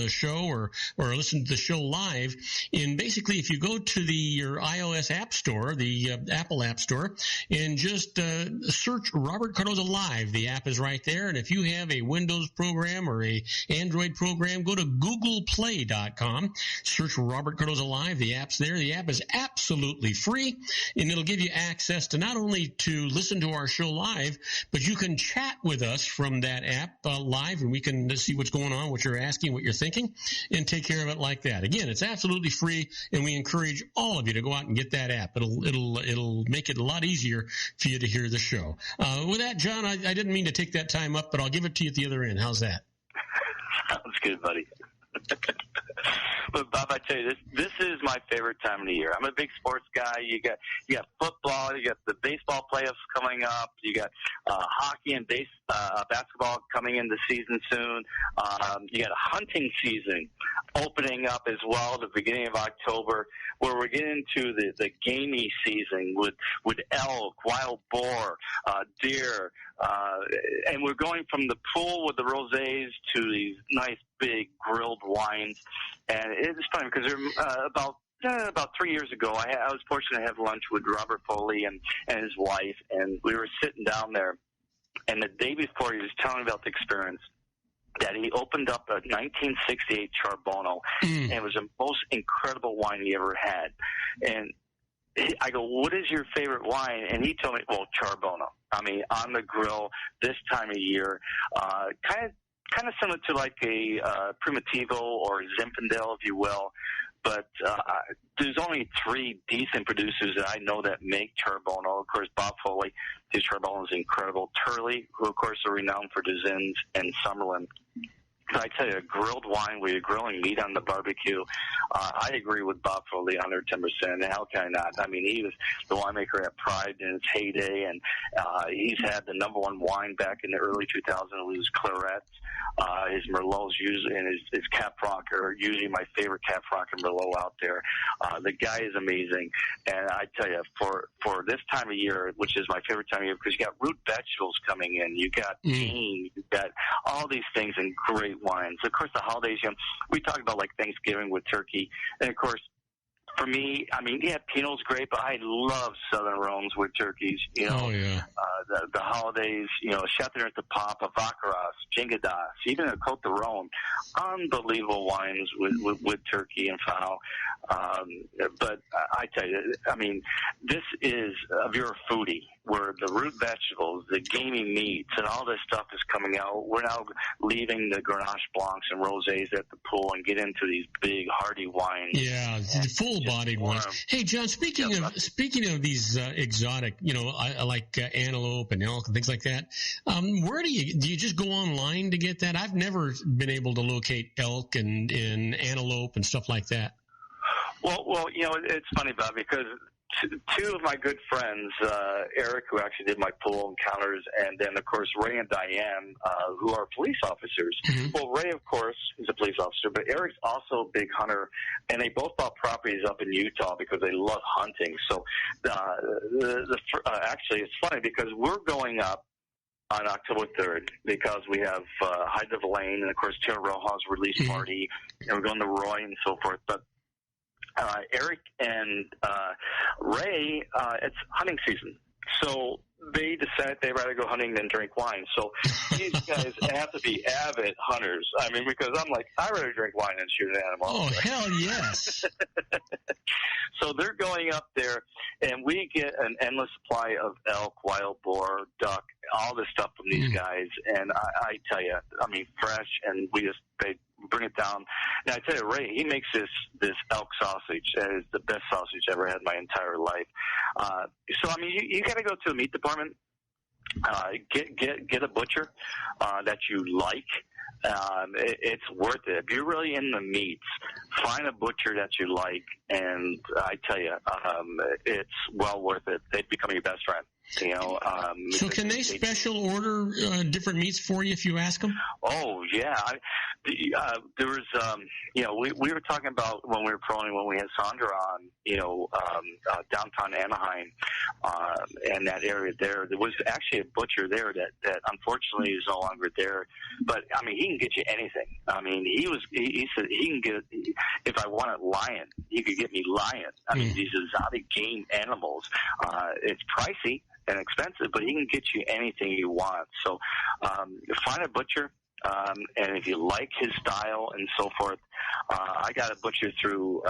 show or listen to the show live. And basically, if you go to to your iOS App Store, the Apple App Store, and just search Robert Cardoza Live. The app is right there. And if you have a Windows program or a Android program, go to googleplay.com, search Robert Cardoza Live. The app's there. The app is absolutely free, and it'll give you access to not only to listen to our show live, but you can chat with us from that app live, and we can see what's going on, what you're asking, what you're thinking, and take care of it like that. Again, it's absolutely free, and we encourage all of you to go out and get that app. It'll make it a lot easier for you to hear the show. With that, John, I didn't mean to take that time up, but I'll give it to you at the other end. How's that? Sounds good, buddy. But Bob, I tell you, this is my favorite time of the year. I'm a big sports guy. You got football, you got the baseball playoffs coming up, you got hockey and basketball coming into season soon. You got a hunting season opening up as well at the beginning of October, where we're getting into the gamey season with elk, wild boar, deer, and we're going from the pool with the rosés to these nice big grilled wines. And it's funny because about 3 years ago, I was fortunate to have lunch with Robert Foley and his wife, and we were sitting down there. And the day before, he was telling me about the experience that he opened up a 1968 Charbono, and it was the most incredible wine he ever had. And I go, what is your favorite wine? And he told me, well, Charbono. I mean, on the grill this time of year, kind of similar to like a Primitivo or Zinfandel, if you will. But there's only 3 decent producers that I know that make Charbono. Of course, Bob Foley, his Charbono is incredible. Turley, who, of course, are renowned for Dezins, and Summerlin. So I tell you, a grilled wine where you're grilling meat on the barbecue, I agree with Bob Foley 110%. And how can I not? I mean, he was the winemaker at Pride in its heyday, and he's had the #1 wine back in the early 2000s. It was Clarets. His Merlots usually, and his Caprock are usually my favorite Caprock and Merlot out there. The guy is amazing. And I tell you, for this time of year, which is my favorite time of year, because you got root vegetables coming in, you got bean, you got all these things and great wines. Of course, the holidays, we talk about like Thanksgiving with turkey. And of course, for me, I mean, yeah, Pinot's great, but I love Southern Rhones with turkeys. Oh, yeah. The holidays, Chateauneuf de Pape, Vacheras, Jingadas, even a Côte de Rhone. Unbelievable wines with turkey and fowl. But I tell you, I mean, this is, if you're a foodie, where the root vegetables, the gamey meats, and all this stuff is coming out. We're now leaving the Grenache Blancs and Rosés at the pool and get into these big, hearty wines. Yeah, full-bodied ones. Hey, John, speaking of these exotic, I like antelope and elk and things like that. Where do you just go online to get that? I've never been able to locate elk and antelope and stuff like that. Well, it's funny, Bob, because two of my good friends, Eric, who actually did my pool encounters, and then, of course, Ray and Diane, who are police officers. Mm-hmm. Well, Ray, of course, is a police officer, but Eric's also a big hunter, and they both bought properties up in Utah because they love hunting. So actually, it's funny because we're going up on October 3rd because we have Hide the Lane and, of course, Tierra Roja's release party, and we're going to Roy and so forth. But Eric and Ray, it's hunting season. So they decided they'd rather go hunting than drink wine. So these guys have to be avid hunters. I mean, because I'm like, I'd rather drink wine than shoot an animal. Oh, hell yes. So they're going up there, and we get an endless supply of elk, wild boar, duck, all this stuff from these guys. And I tell you, I mean, fresh, and they bring it down. And I tell you, Ray, he makes this elk sausage. That is the best sausage I ever had in my entire life. So, I mean, you got to go to the meat department. Get a butcher that you like. It's worth it. If you're really in the meats, find a butcher that you like, and I tell you, it's well worth it. They become your best friend. So can they special order different meats for you if you ask them? Oh yeah, there was we were talking about when we were promoting when we had Sandra on downtown Anaheim and that area there. There was actually a butcher there that unfortunately is no longer there. But I mean, he can get you anything. I mean, he said he can get If I wanted lion, he could get me lion. I mean, these exotic game animals. It's pricey and expensive, but he can get you anything you want. So find a butcher. And if you like his style and so forth, I got a butcher through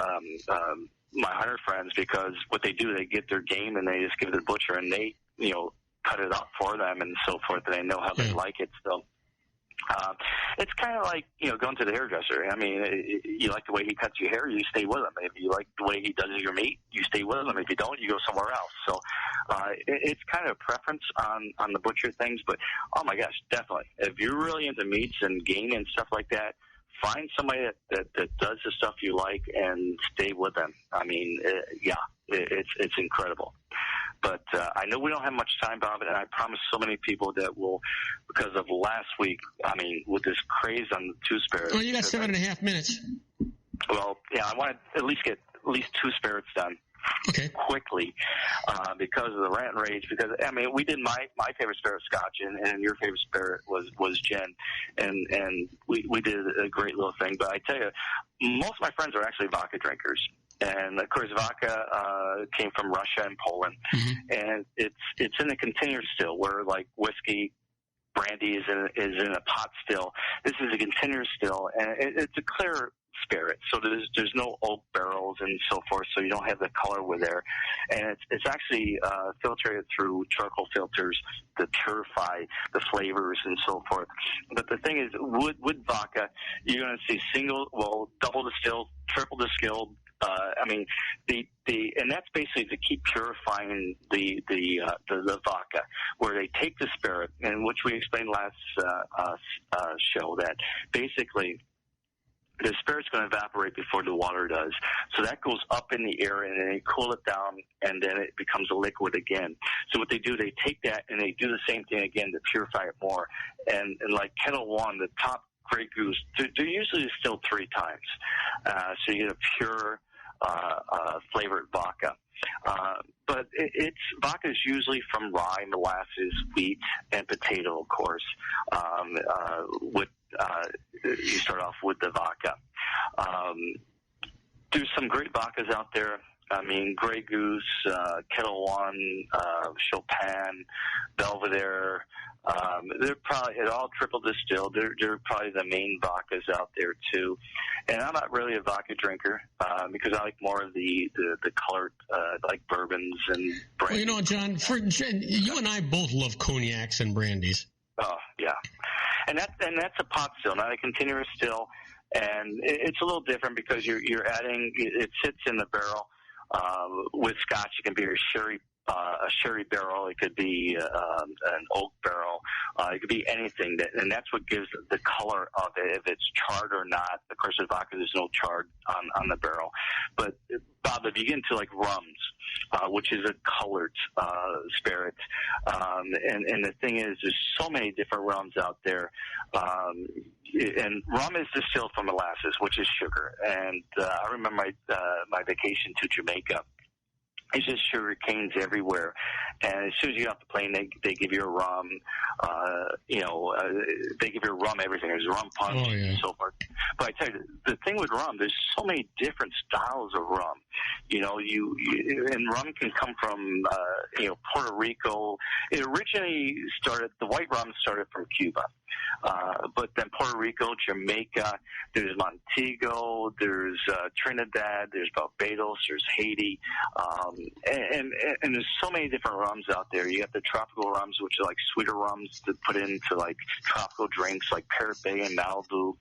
my hunter friends, because what they do, they get their game and they just give it to the butcher, and they, cut it up for them and so forth, and they know how they like it. So it's kind of like, going to the hairdresser. I mean, you like the way he cuts your hair, you stay with him. If you like the way he does your meat, you stay with him. If you don't, you go somewhere else. So it's kind of a preference on the butcher things. But, oh, my gosh, definitely. If you're really into meats and game and stuff like that, find somebody that does the stuff you like and stay with them. I mean, it's incredible. But I know we don't have much time, Bob, and I promise so many people that will, because of last week, I mean, with this craze on the two-spirits. Well, you got 7.5 minutes. Well, yeah, I want to get at least two spirits done. Okay. Quickly, because of the rant and rage. Because I mean, we did my favorite spirit, Scotch, and your favorite spirit was gin, and we did a great little thing. But I tell you, most of my friends are actually vodka drinkers, and of course, vodka came from Russia and Poland, and it's in a container still, where like whiskey, brandy is in a pot still. This is a container still, and it's a clear spirit, so there's no oak barrels and so forth, so you don't have the color with there, and it's actually filtered through charcoal filters to purify the flavors and so forth. But the thing is, with vodka, you're going to see double distilled, triple distilled. I mean, and that's basically to keep purifying the vodka, where they take the spirit, and which we explained last show, that basically the spirit's going to evaporate before the water does. So that goes up in the air, and then they cool it down, and then it becomes a liquid again. So what they do, they take that, and they do the same thing again to purify it more. And like Kettle One, the top Grey Goose, they're usually distilled 3 times. So you get a pure flavored vodka. But vodka is usually from rye, molasses, wheat, and potato, of course. You start off with the vodka. There's some great vodkas out there. I mean, Grey Goose, Kettle One, Chopin, Belvedere. They're probably all triple distilled. They're probably the main vodkas out there too. And I'm not really a vodka drinker because I like more of the colored, like bourbons and brandy. Well, John, you and I both love cognacs and brandies. Oh yeah, and that's a pot still, not a continuous still, and it's a little different because you're adding. It sits in the barrel. With Scotch, it can be a sherry barrel. It could be an oak barrel. It could be anything, and that's what gives the color of it, if it's charred or not. Of course, with vodka, there's no chard on the barrel. But Bob, if you get into like rums, which is a colored spirit, and the thing is, there's so many different rums out there. And rum is distilled from molasses, which is sugar. And I remember my vacation to Jamaica. It's just sugar canes everywhere, and as soon as you get off the plane, they give you a rum. They give you a rum everything. There's rum punch and so forth. But I tell you, the thing with rum, there's so many different styles of rum. And rum can come from Puerto Rico. It originally started. The white rum started from Cuba. But then Puerto Rico, Jamaica, there's Montego, there's Trinidad, there's Barbados, there's Haiti, and there's so many different rums out there. You got the tropical rums, which are like sweeter rums to put into like tropical drinks like Parrot Bay and Malibu,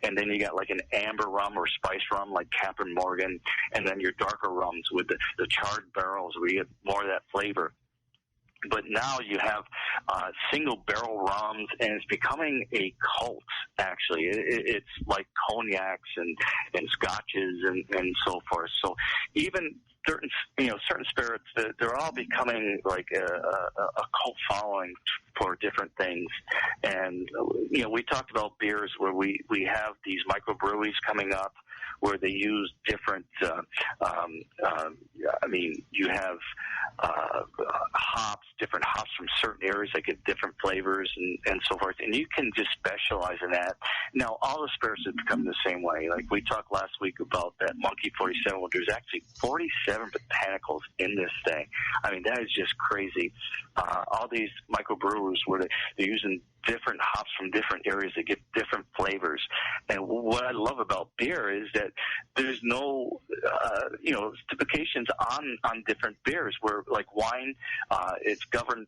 and then you got like an amber rum or spice rum like Captain Morgan, and then your darker rums with the charred barrels where you get more of that flavor. But now you have single barrel rums, and it's becoming a cult. Actually, it's like cognacs and scotches and so forth. So even certain spirits, they're all becoming like a cult following for different things. And we talked about beers where we have these microbreweries coming up, where they use different. You have different hops from certain areas that get different flavors and so forth, and you can just specialize in that. Now, all the spirits have become the same way. Like we talked last week about that Monkey 47. Well, there's actually 47 botanicals in this thing. I mean, that is just crazy. All these microbrewers where they're using different hops from different areas that get different flavors. And what I love about beer is that there's no, stipulations on different beers, where like wine, it's governed,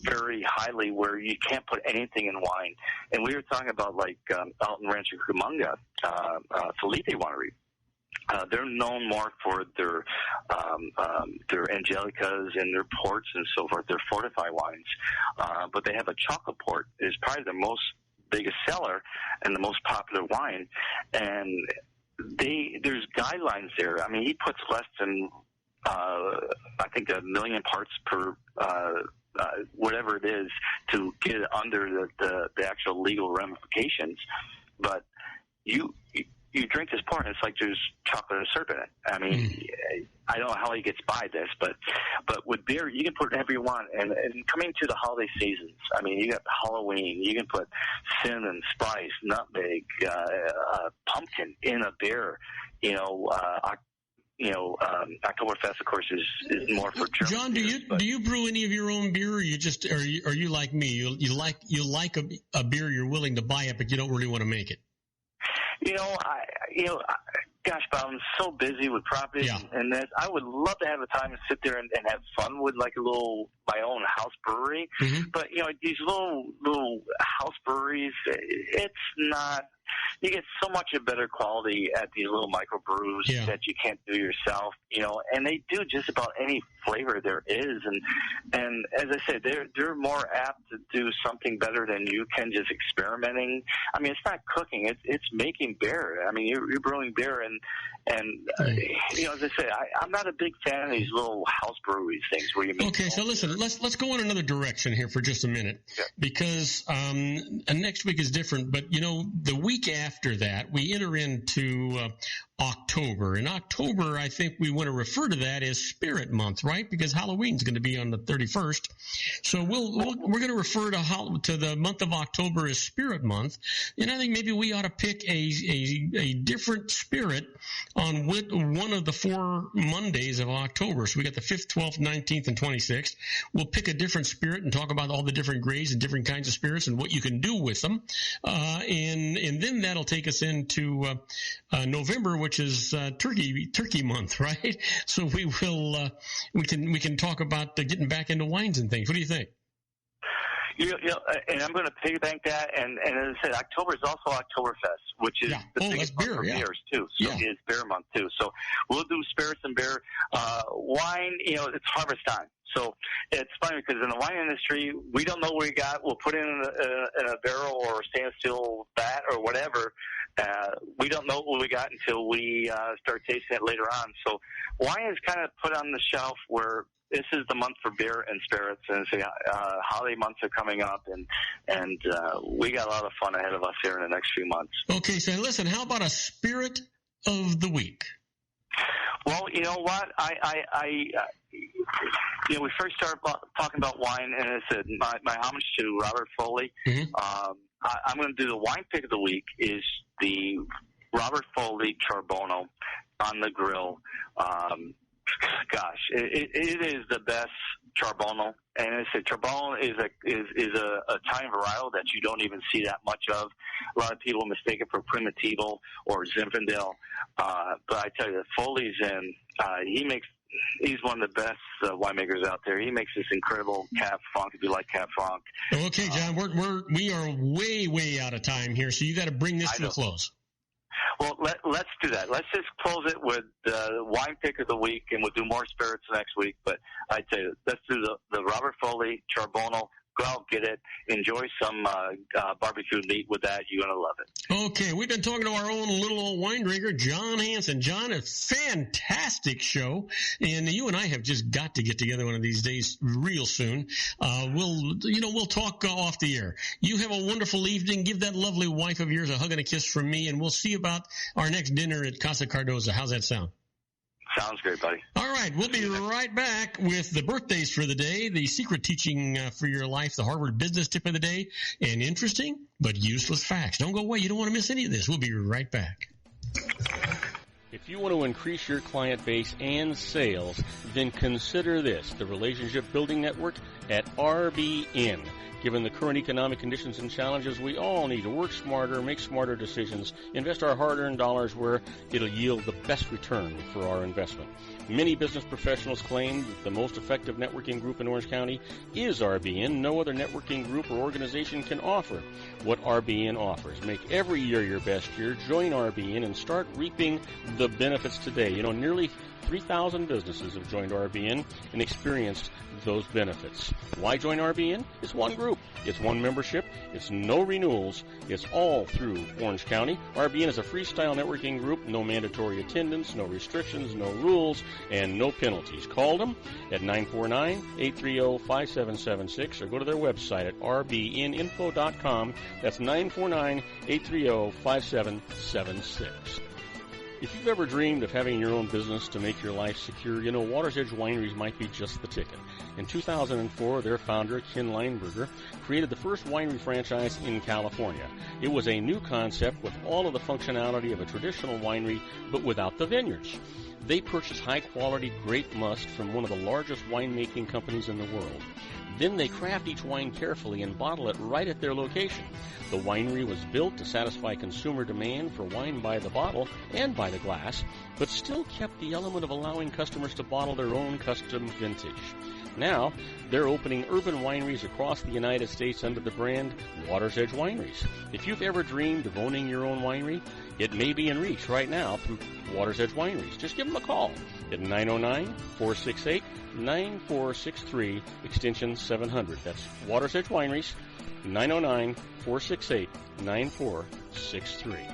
very highly, where you can't put anything in wine. And we were talking about like out in Rancho Cucamonga, Felipe Winery. They're known more for their Angelicas and their ports and so forth, their fortified wines. But they have a chocolate port. It's probably the most biggest seller and the most popular wine. And there's guidelines there. I mean, he puts less than, I think, 1 million parts per whatever it is to get it under the actual legal ramifications. But you drink this port, and it's like there's chocolate and syrup in it. I mean, I don't know how he gets by this, but with beer, you can put whatever you want. And coming to the holiday seasons, I mean, you got Halloween. You can put cinnamon, spice, nutmeg, pumpkin in a beer. Oktoberfest, of course, is more for German. John, do you brew any of your own beer, or are you like me? You like a beer, you're willing to buy it, but you don't really want to make it? Gosh, Bob, I'm so busy with property and this. I would love to have the time to sit there and have fun with like my own house brewery. Mm-hmm. But these little house breweries, it's not. You get so much a better quality at these little microbrews that you can't do yourself, and they do just about any flavor there is. And as I said, they're more apt to do something better than you can just experimenting. I mean, it's not cooking; it's making beer. I mean, you're brewing beer, and as I say, I'm not a big fan of these little house breweries things where you make. Okay, so listen, let's go in another direction here for just a minute, because next week is different. But the week after that, we enter into October. In October, I think we want to refer to that as Spirit Month, right? Because Halloween's going to be on the 31st. So we're going to refer to the month of October as Spirit Month. And I think maybe we ought to pick a different spirit on one of the 4 Mondays of October. So we got the 5th, 12th, 19th, and 26th. We'll pick a different spirit and talk about all the different grades and different kinds of spirits and what you can do with them. And then that'll take us into November, which is Turkey Month, right? So we can talk about getting back into wines and things. What do you think? And I'm going to piggyback that. And as I said, October is also Oktoberfest, which is the biggest month for beers too. So it's beer month too. So we'll do spirits and beer. Wine, it's harvest time. So it's funny because in the wine industry, we don't know what we got. We'll put it in a barrel or a stainless steel vat or whatever. We don't know what we got until we start tasting it later on. So wine is kind of put on the shelf where this is the month for beer and spirits, and holiday months are coming up, and we got a lot of fun ahead of us here in the next few months. Okay, so listen, how about a spirit of the week? Well, you know what? We first started talking about wine, and I said my homage to Robert Foley. Mm-hmm. I'm going to do the wine pick of the week is the Robert Foley Charbono on the grill. Gosh, it is the best Charbono, and I said Charbono is a Italian varietal that you don't even see that much of. A lot of people mistake it for Primitivo or Zinfandel, but I tell you, Foley's in. He's one of the best winemakers out there. He makes this incredible Cab Franc, if you like Cab Franc. Okay, John, we are way out of time here, so you got to bring this to a close. Well, let's do that. Let's just close it with the wine pick of the week, and we'll do more spirits next week. But I tell you, let's do the Robert Foley Charbono Go out, get it. Enjoy some barbecued meat with that. You're going to love it. Okay, we've been talking to our own little old wine drinker, John Hanson. John, a fantastic show, and you and I have just got to get together one of these days real soon. We'll talk off the air. You have a wonderful evening. Give that lovely wife of yours a hug and a kiss from me, and we'll see about our next dinner at Casa Cardoza. How's that sound? Sounds great, buddy. All right, we'll be right back with the birthdays for the day, the secret teaching for your life, the Harvard Business Tip of the day, and interesting but useless facts. Don't go away. You don't want to miss any of this. We'll be right back. If you want to increase your client base and sales, then consider this, the Relationship Building Network at RBN. Given the current economic conditions and challenges, we all need to work smarter, make smarter decisions, invest our hard-earned dollars where it'll yield the best return for our investment. Many business professionals claim that the most effective networking group in Orange County is RBN. No other networking group or organization can offer what RBN offers. Make every year your best year. Join RBN and start reaping the benefits today. You know, nearly 3,000 businesses have joined RBN and experienced those benefits. Why join RBN? It's one group. It's one membership. It's no renewals. It's all through Orange County. RBN is a freestyle networking group. No mandatory attendance, no restrictions, no rules, and no penalties. Call them at 949-830-5776 or go to their website at rbninfo.com. That's 949-830-5776. If you've ever dreamed of having your own business to make your life secure, you know Water's Edge Wineries might be just the ticket. In 2004, their founder, Ken Lineberger, created the first winery franchise in California. It was a new concept with all of the functionality of a traditional winery, but without the vineyards. They purchased high-quality grape must from one of the largest winemaking companies in the world. Then they craft each wine carefully and bottle it right at their location. The winery was built to satisfy consumer demand for wine by the bottle and by the glass, but still kept the element of allowing customers to bottle their own custom vintage. Now, they're opening urban wineries across the United States under the brand Water's Edge Wineries. If you've ever dreamed of owning your own winery, it may be in reach right now through Water's Edge Wineries. Just give them a call at 909-468-9463, extension 700. That's Water's Edge Wineries, 909-468-9463.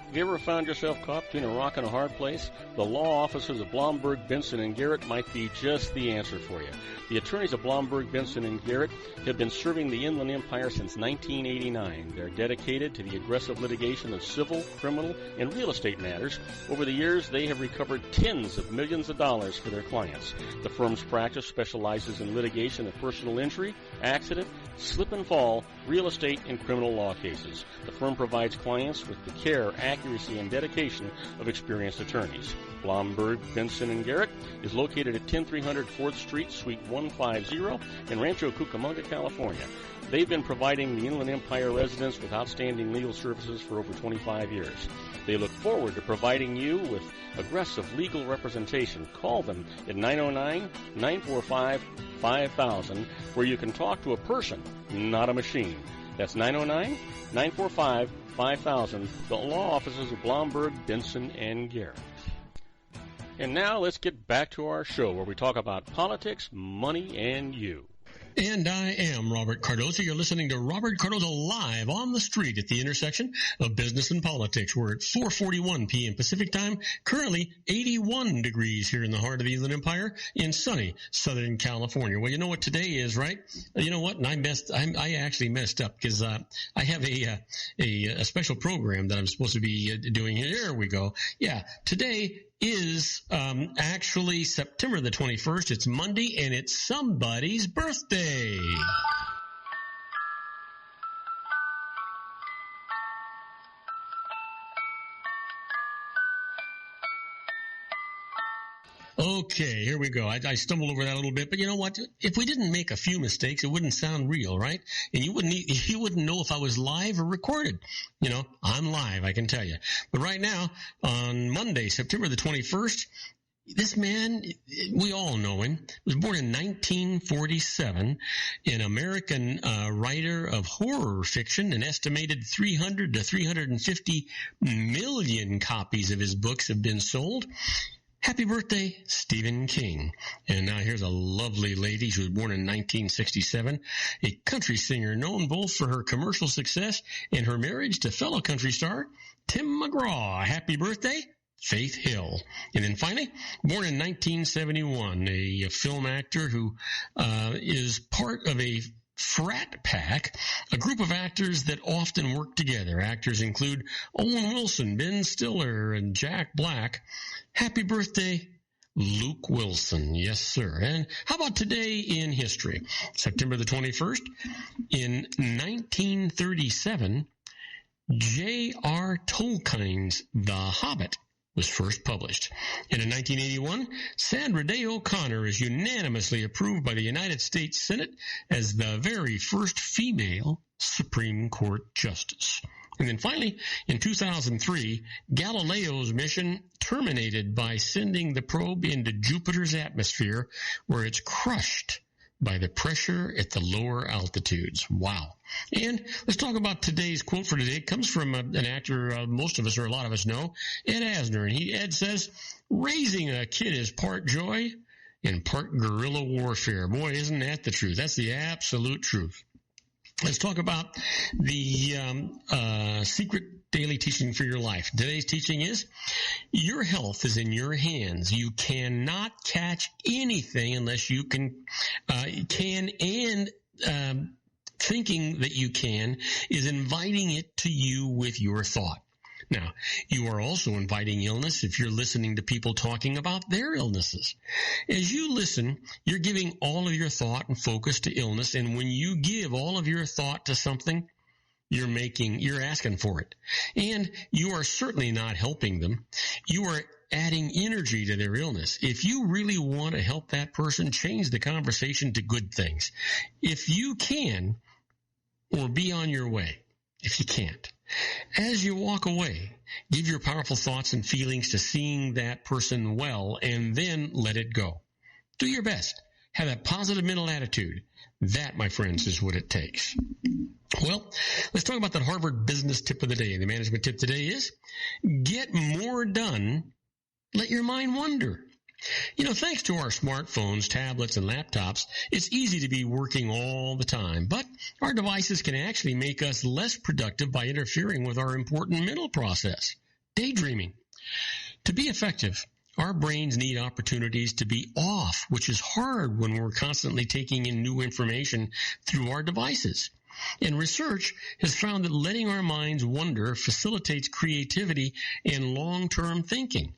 Have you ever found yourself caught between a rock and a hard place? The law offices of Blomberg, Benson, and Garrett might be just the answer for you. The attorneys of Blomberg, Benson, and Garrett have been serving the Inland Empire since 1989. They're dedicated to the aggressive litigation of civil, criminal, and real estate matters. Over the years, they have recovered tens of millions of dollars for their clients. The firm's practice specializes in litigation of personal injury, accident, slip and fall, real estate, and criminal law cases. The firm provides clients with the care, accuracy, and dedication of experienced attorneys. Blomberg, Benson, and Garrett is located at 10300 4th Street, Suite 150 in Rancho Cucamonga, California. They've been providing the Inland Empire residents with outstanding legal services for over 25 years. They look forward to providing you with aggressive legal representation. Call them at 909-945-5000, where you can talk to a person, not a machine. That's 909-945-5000, the law offices of Blomberg, Benson, and Garrett. And now let's get back to our show where we talk about politics, money, and you. And I am Robert Cardoza. You're listening to Robert Cardoza live on the street at the intersection of business and politics. We're at 4:41 p.m. Pacific time, currently 81 degrees here in the heart of the Inland Empire in sunny Southern California. Well, you know what today is, right? You know what? And I actually messed up because I have a special program that I'm supposed to be doing here. There we go. Yeah, today is actually September the 21st. It's Monday, and it's somebody's birthday. Okay, here we go. I stumbled over that a little bit, but you know what? If we didn't make a few mistakes, it wouldn't sound real, right? And you wouldn't know if I was live or recorded. You know, I'm live, I can tell you. But right now, on Monday, September the 21st, this man, we all know him, was born in 1947, an American writer of horror fiction. An estimated 300 to 350 million copies of his books have been sold. Happy birthday, Stephen King. And now here's a lovely lady. She was born in 1967, a country singer known both for her commercial success and her marriage to fellow country star Tim McGraw. Happy birthday, Faith Hill. And then finally, born in 1971, a film actor who is part of a frat pack, a group of actors that often work together. Actors include Owen Wilson, Ben Stiller, and Jack Black. Happy birthday, Luke Wilson. Yes, sir. And how about today in history? September the 21st, in 1937, J.R. Tolkien's The Hobbit was first published. And in 1981, Sandra Day O'Connor is unanimously approved by the United States Senate as the very first female Supreme Court justice. And then finally, in 2003, Galileo's mission terminated by sending the probe into Jupiter's atmosphere, where it's crushed by the pressure at the lower altitudes. Wow. And let's talk about today's quote for today. It comes from an actor most of us, or a lot of us know, Ed Asner. And Ed says, raising a kid is part joy and part guerrilla warfare. Boy, isn't that the truth? That's the absolute truth. Let's talk about the secret daily teaching for your life. Today's teaching is, your health is in your hands. You cannot catch anything unless you can and thinking that you can is inviting it to you with your thought. Now, you are also inviting illness if you're listening to people talking about their illnesses. As you listen, you're giving all of your thought and focus to illness, and when you give all of your thought to something, you're asking for it. And you are certainly not helping them. You are adding energy to their illness. If you really want to help that person, change the conversation to good things. If you can, or be on your way. If you can't, as you walk away, give your powerful thoughts and feelings to seeing that person well, and then let it go. Do your best. Have that positive mental attitude. That, my friends, is what it takes. Well, let's talk about that Harvard business tip of the day. The management tip today is, get more done. Let your mind wander. You know, thanks to our smartphones, tablets, and laptops, it's easy to be working all the time, but our devices can actually make us less productive by interfering with our important mental process, daydreaming. To be effective, our brains need opportunities to be off, which is hard when we're constantly taking in new information through our devices. And research has found that letting our minds wander facilitates creativity and long-term thinking.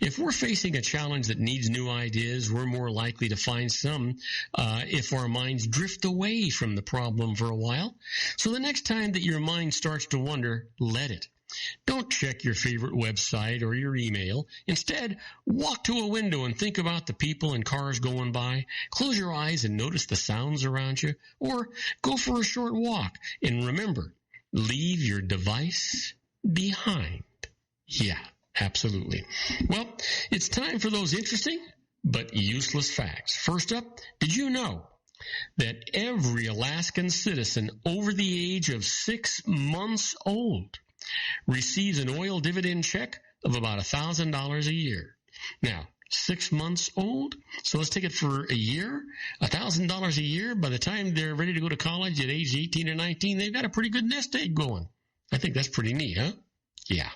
If we're facing a challenge that needs new ideas, we're more likely to find some if our minds drift away from the problem for a while. So the next time that your mind starts to wander, let it. Don't check your favorite website or your email. Instead, walk to a window and think about the people and cars going by. Close your eyes and notice the sounds around you. Or go for a short walk. And remember, leave your device behind. Yeah. Absolutely. Well, it's time for those interesting but useless facts. First up, did you know that every Alaskan citizen over the age of 6 months old receives an oil dividend check of about $1,000 a year? Now, 6 months old, so let's take it for a year, $1,000 a year. By the time they're ready to go to college at age 18 or 19, they've got a pretty good nest egg going. I think that's pretty neat, huh? Yeah.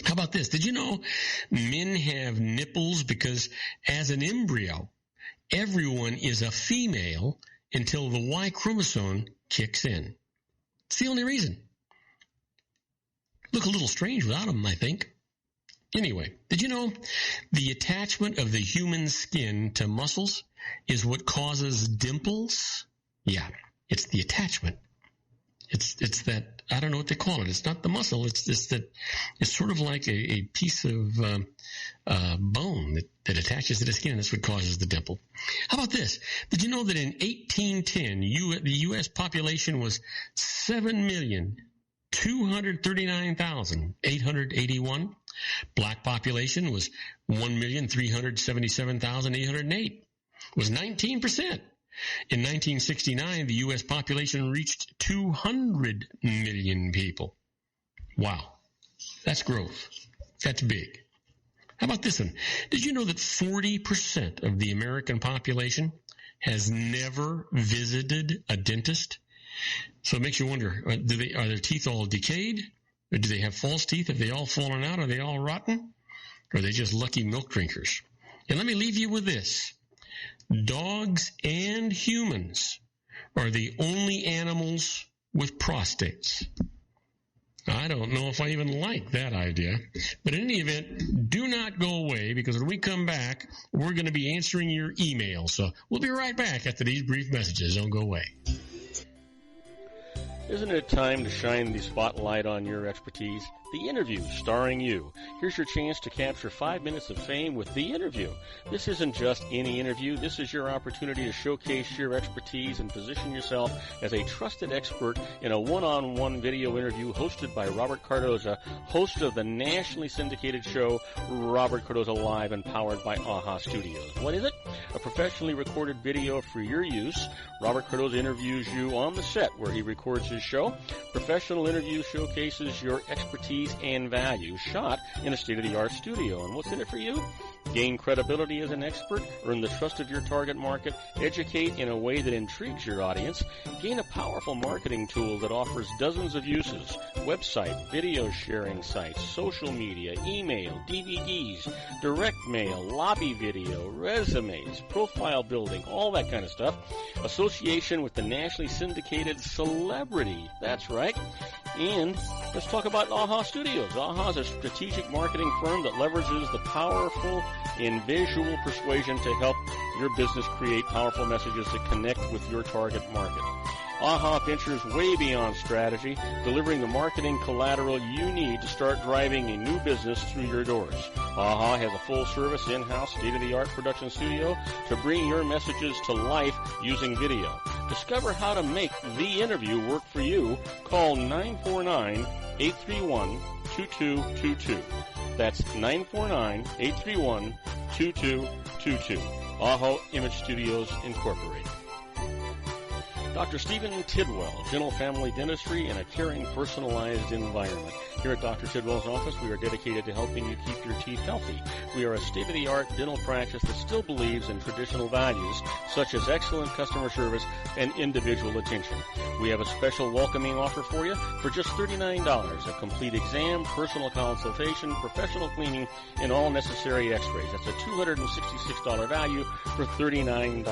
How about this? Did you know men have nipples because as an embryo, everyone is a female until the Y chromosome kicks in? It's the only reason. Look a little strange without them, I think. Anyway, did you know the attachment of the human skin to muscles is what causes dimples? Yeah, it's the attachment. It's that, I don't know what they call it. It's not the muscle. It's that, it's sort of like a piece of bone that attaches to the skin. That's what causes the dimple. How about this? Did you know that in 1810, the U.S. population was 7,239,881. Black population was 1,377,808. Was 19%. In 1969, the U.S. population reached 200 million people. Wow. That's growth. That's big. How about this one? Did you know that 40% of the American population has never visited a dentist? So it makes you wonder, are their teeth all decayed? Or do they have false teeth? Have they all fallen out? Are they all rotten? Or are they just lucky milk drinkers? And let me leave you with this. Dogs and humans are the only animals with prostates. I don't know if I even like that idea. But in any event, do not go away, because when we come back, we're going to be answering your emails. So we'll be right back after these brief messages. Don't go away. Isn't it time to shine the spotlight on your expertise? The Interview, starring you. Here's your chance to capture 5 minutes of fame with The Interview. This isn't just any interview. This is your opportunity to showcase your expertise and position yourself as a trusted expert in a one-on-one video interview hosted by Robert Cardoza, host of the nationally syndicated show Robert Cardoza Live and powered by AHA Studios. What is it? A professionally recorded video for your use. Robert Cardoza interviews you on the set where he records his show. Professional interview showcases your expertise and value, shot in a state-of-the-art studio. And what's in it for you? Gain credibility as an expert, earn the trust of your target market, educate in a way that intrigues your audience, gain a powerful marketing tool that offers dozens of uses, website, video sharing sites, social media, email, DVDs, direct mail, lobby video, resumes, profile building, all that kind of stuff. Association with the nationally syndicated celebrity. That's right. And let's talk about AHA Studios. AHA is a strategic marketing firm that leverages the powerful in visual persuasion to help your business create powerful messages that connect with your target market. AHA ventures way beyond strategy, delivering the marketing collateral you need to start driving a new business through your doors. AHA has a full-service, in-house, state-of-the-art production studio to bring your messages to life using video. Discover how to make The Interview work for you. Call 949-831-2222. That's 949-831-2222. AHA Image Studios, Incorporated. Dr. Stephen Tidwell, Dental Family Dentistry in a caring, personalized environment. Here at Dr. Tidwell's office, we are dedicated to helping you keep your teeth healthy. We are a state-of-the-art dental practice that still believes in traditional values, such as excellent customer service and individual attention. We have a special welcoming offer for you for just $39, a complete exam, personal consultation, professional cleaning, and all necessary x-rays. That's a $266 value for $39.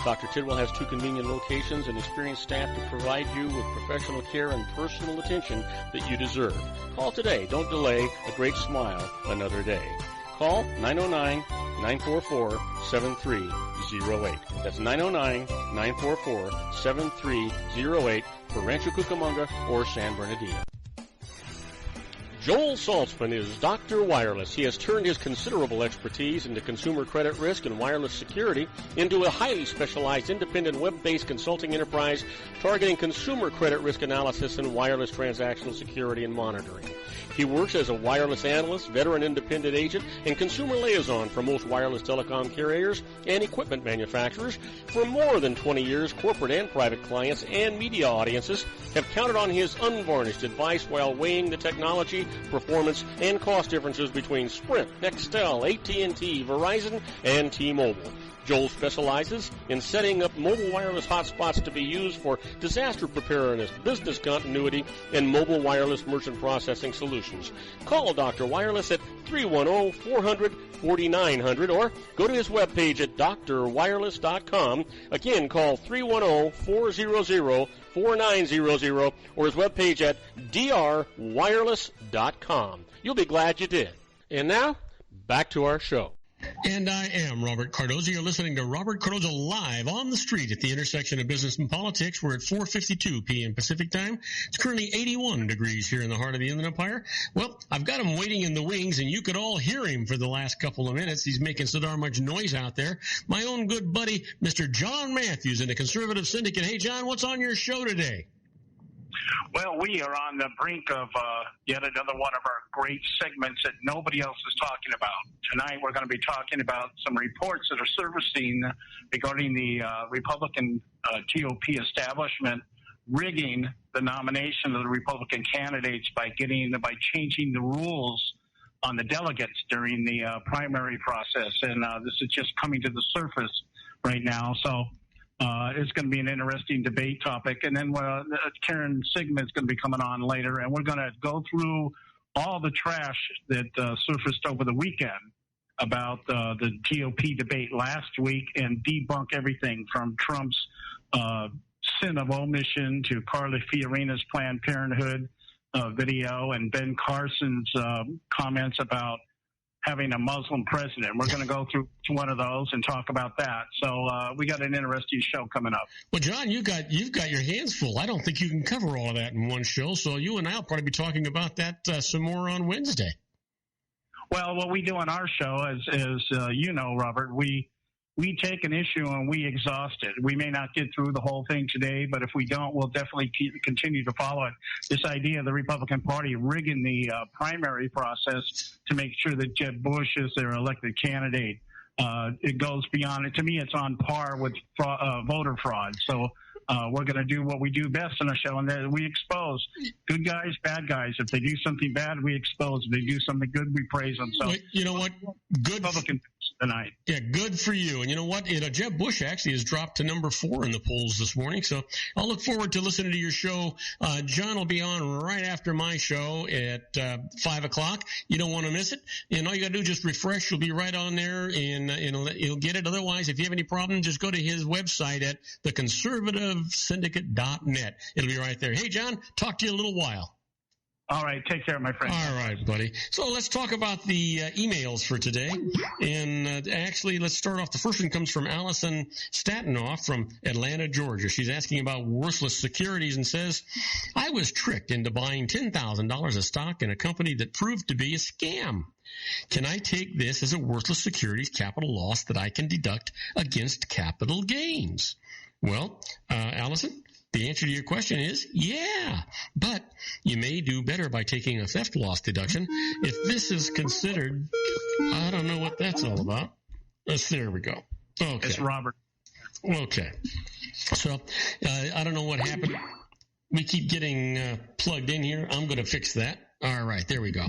Dr. Tidwell has 2 convenient locations and experienced staff to provide you with professional care and personal attention that you deserve. Call today. Don't delay. A great smile another day. Call 909-944-7308. That's 909-944-7308 for Rancho Cucamonga or San Bernardino. Joel Saltzman is Dr. Wireless. He has turned his considerable expertise into consumer credit risk and wireless security into a highly specialized independent web-based consulting enterprise targeting consumer credit risk analysis and wireless transactional security and monitoring. He works as a wireless analyst, veteran independent agent, and consumer liaison for most wireless telecom carriers and equipment manufacturers. For more than 20 years, corporate and private clients and media audiences have counted on his unvarnished advice while weighing the technology, performance, and cost differences between Sprint, Nextel, AT&T, Verizon, and T-Mobile. Joel specializes in setting up mobile wireless hotspots to be used for disaster preparedness, business continuity, and mobile wireless merchant processing solutions. Call Dr. Wireless at 310-400-4900 or go to his webpage at drwireless.com. Again, call 310-400-4900 or his webpage at drwireless.com. You'll be glad you did. And now, back to our show. And I am Robert Cardoza. You're listening to Robert Cardoza Live on the street at the intersection of business and politics. We're at 4:52 p.m. Pacific time. It's currently 81 degrees here in the heart of the Inland Empire. Well, I've got him waiting in the wings, and you could all hear him for the last couple of minutes. He's making so darn much noise out there. My own good buddy, Mr. John Matthews in the Conservative Syndicate. Hey, John, what's on your show today? Well, we are on the brink of yet another one of our great segments that nobody else is talking about. Tonight we're going to be talking about some reports that are surfacing regarding the Republican GOP establishment rigging the nomination of the Republican candidates by changing the rules on the delegates during the primary process, and this is just coming to the surface right now. So it's going to be an interesting debate topic. And then Karen Sigma is going to be coming on later, and we're going to go through all the trash that surfaced over the weekend about the GOP debate last week and debunk everything from Trump's sin of omission to Carly Fiorina's Planned Parenthood video and Ben Carson's comments about having a Muslim president. We're going to go through one of those and talk about that. So we got an interesting show coming up. Well, John, you've got your hands full. I don't think you can cover all of that in one show. So you and I will probably be talking about that some more on Wednesday. Well, what we do on our show is you know, Robert, we take an issue and we exhaust it. We may not get through the whole thing today, but if we don't, we'll definitely continue to follow it. This idea of the Republican Party rigging the primary process to make sure that Jeb Bush is their elected candidate, it goes beyond it. To me, it's on par with voter fraud. So we're going to do what we do best on our show, and that we expose good guys, bad guys. If they do something bad, we expose. If they do something good, we praise them. So you know what? Good Republican tonight. Yeah, good for you. And you know what? Jeb Bush actually has dropped to number 4 in the polls this morning. So I'll look forward to listening to your show. John will be on right after my show at 5 o'clock. You don't want to miss it. And all you got to do is just refresh. You'll be right on there, and you'll get it. Otherwise, if you have any problem, just go to his website at theconservativesyndicate.net. It'll be right there. Hey, John, talk to you in a little while. All right. Take care, my friend. All right, buddy. So let's talk about the emails for today. And actually, let's start off. The first one comes from Allison Statinoff from Atlanta, Georgia. She's asking about worthless securities and says, I was tricked into buying $10,000 of stock in a company that proved to be a scam. Can I take this as a worthless securities capital loss that I can deduct against capital gains? Well, Allison, the answer to your question is yeah, but you may do better by taking a theft loss deduction. If this is considered, I don't know what that's all about. There we go. Okay. It's Robert. Okay. So I don't know what happened. We keep getting plugged in here. I'm going to fix that. All right, there we go.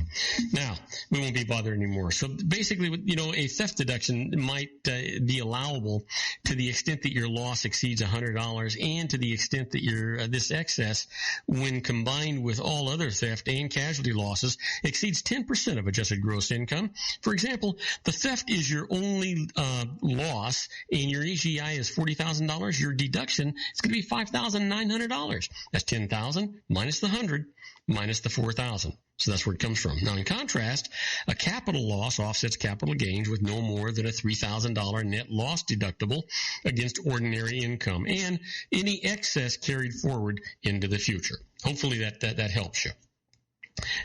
Now, we won't be bothered anymore. So basically, a theft deduction might be allowable to the extent that your loss exceeds $100 and to the extent that this excess, when combined with all other theft and casualty losses, exceeds 10% of adjusted gross income. For example, the theft is your only loss and your AGI is $40,000. Your deduction is going to be $5,900. That's $10,000 minus the $100 minus the $4,000. So that's where it comes from. Now, in contrast, a capital loss offsets capital gains with no more than a $3,000 net loss deductible against ordinary income and any excess carried forward into the future. Hopefully that helps you.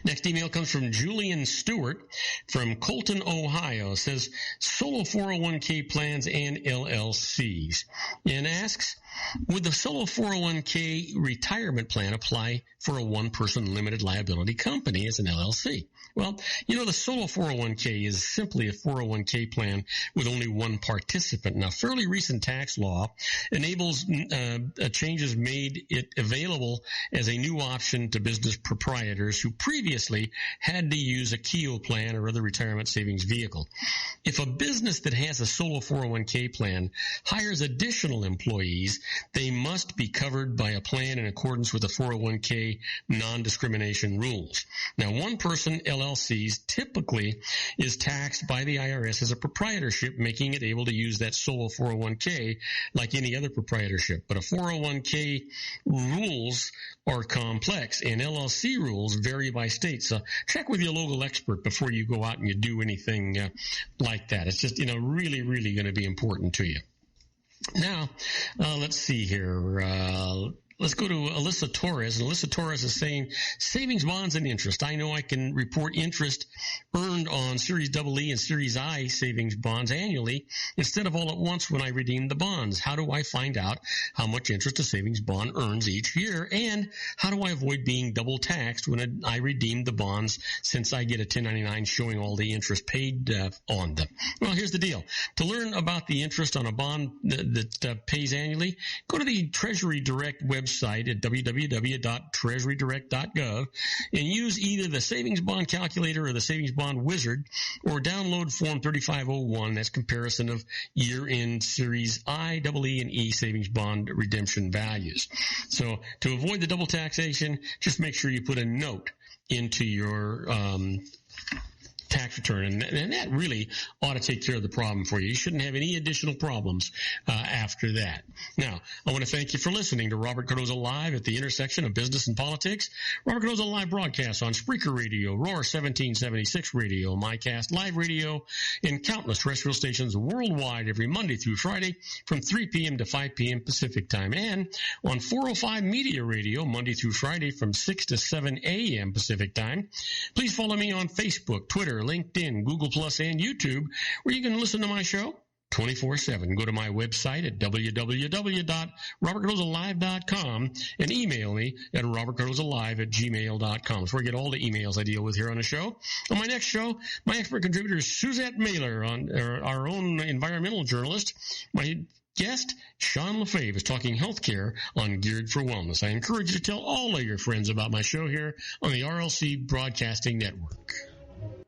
Next email comes from Julian Stewart from Colton, Ohio. It says solo 401k plans and LLCs, and asks, would the solo 401k retirement plan apply for a one-person limited liability company as an LLC? Well, the solo 401k is simply a 401k plan with only one participant. Now, fairly recent tax law enables changes made it available as a new option to business proprietors who previously had to use a KEO plan or other retirement savings vehicle. If a business that has a solo 401k plan hires additional employees, they must be covered by a plan in accordance with the 401k non-discrimination rules. Now, one-person LLCs typically is taxed by the IRS as a proprietorship, making it able to use that solo 401k like any other proprietorship. But a 401k rules are complex, and LLC rules vary by state. So check with your local expert before you go out and you do anything like that. It's just, really, really going to be important to you. Now, let's see here. Let's go to Alyssa Torres. And Alyssa Torres is saying, savings bonds and interest. I know I can report interest earned on Series EE and Series I savings bonds annually instead of all at once when I redeem the bonds. How do I find out how much interest a savings bond earns each year? And how do I avoid being double taxed when I redeem the bonds, since I get a 1099 showing all the interest paid on them? Well, here's the deal. To learn about the interest on a bond that pays annually, go to the Treasury Direct website website at www.treasurydirect.gov and use either the Savings Bond Calculator or the Savings Bond Wizard, or download Form 3501. That's comparison of year-end Series I, EE, and E Savings Bond redemption values. So to avoid the double taxation, just make sure you put a note into your tax return, and that really ought to take care of the problem for you. You shouldn't have any additional problems after that. Now, I want to thank you for listening to Robert Cardoza Live at the intersection of business and politics. Robert Cardoza Live broadcasts on Spreaker Radio, Roar 1776 Radio, MyCast Live Radio, and countless terrestrial stations worldwide every Monday through Friday from 3 p.m. to 5 p.m. Pacific Time, and on 405 Media Radio Monday through Friday from 6 to 7 a.m. Pacific Time. Please follow me on Facebook, Twitter, LinkedIn, Google+, and YouTube, where you can listen to my show 24/7. Go to my website at www.robertcardozalive.com and email me at robertcardozalive@gmail.com. That's where I get all the emails I deal with here on the show. On my next show, my expert contributor is Suzette Mailer, our own environmental journalist. My guest, Sean Lefebvre, is talking healthcare on Geared for Wellness. I encourage you to tell all of your friends about my show here on the RLC Broadcasting Network.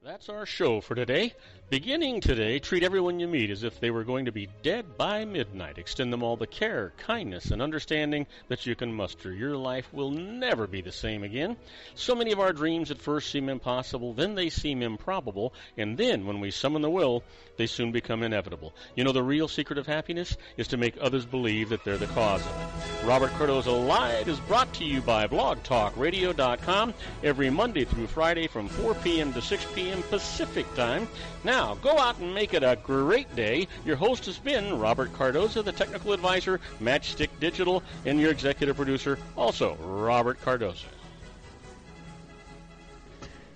That's our show for today. Beginning today, treat everyone you meet as if they were going to be dead by midnight. Extend them all the care, kindness, and understanding that you can muster. Your life will never be the same again. So many of our dreams at first seem impossible, then they seem improbable, and then when we summon the will, they soon become inevitable. You know, the real secret of happiness is to make others believe that they're the cause of it. Robert Cardoza Live is brought to you by blogtalkradio.com every Monday through Friday from 4 p.m. to 6 p.m. Pacific Time. Now, go out and make it a great day. Your host has been Robert Cardoza, the technical advisor, Matchstick Digital, and your executive producer, also Robert Cardoza.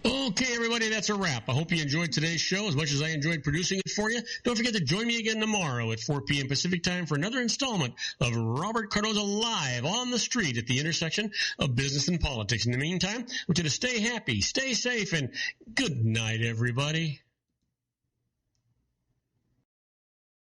Okay, everybody, that's a wrap. I hope you enjoyed today's show as much as I enjoyed producing it for you. Don't forget to join me again tomorrow at 4 p.m. Pacific Time for another installment of Robert Cardoza Live on the street at the intersection of business and politics. In the meantime, I want you to stay happy, stay safe, and good night, everybody.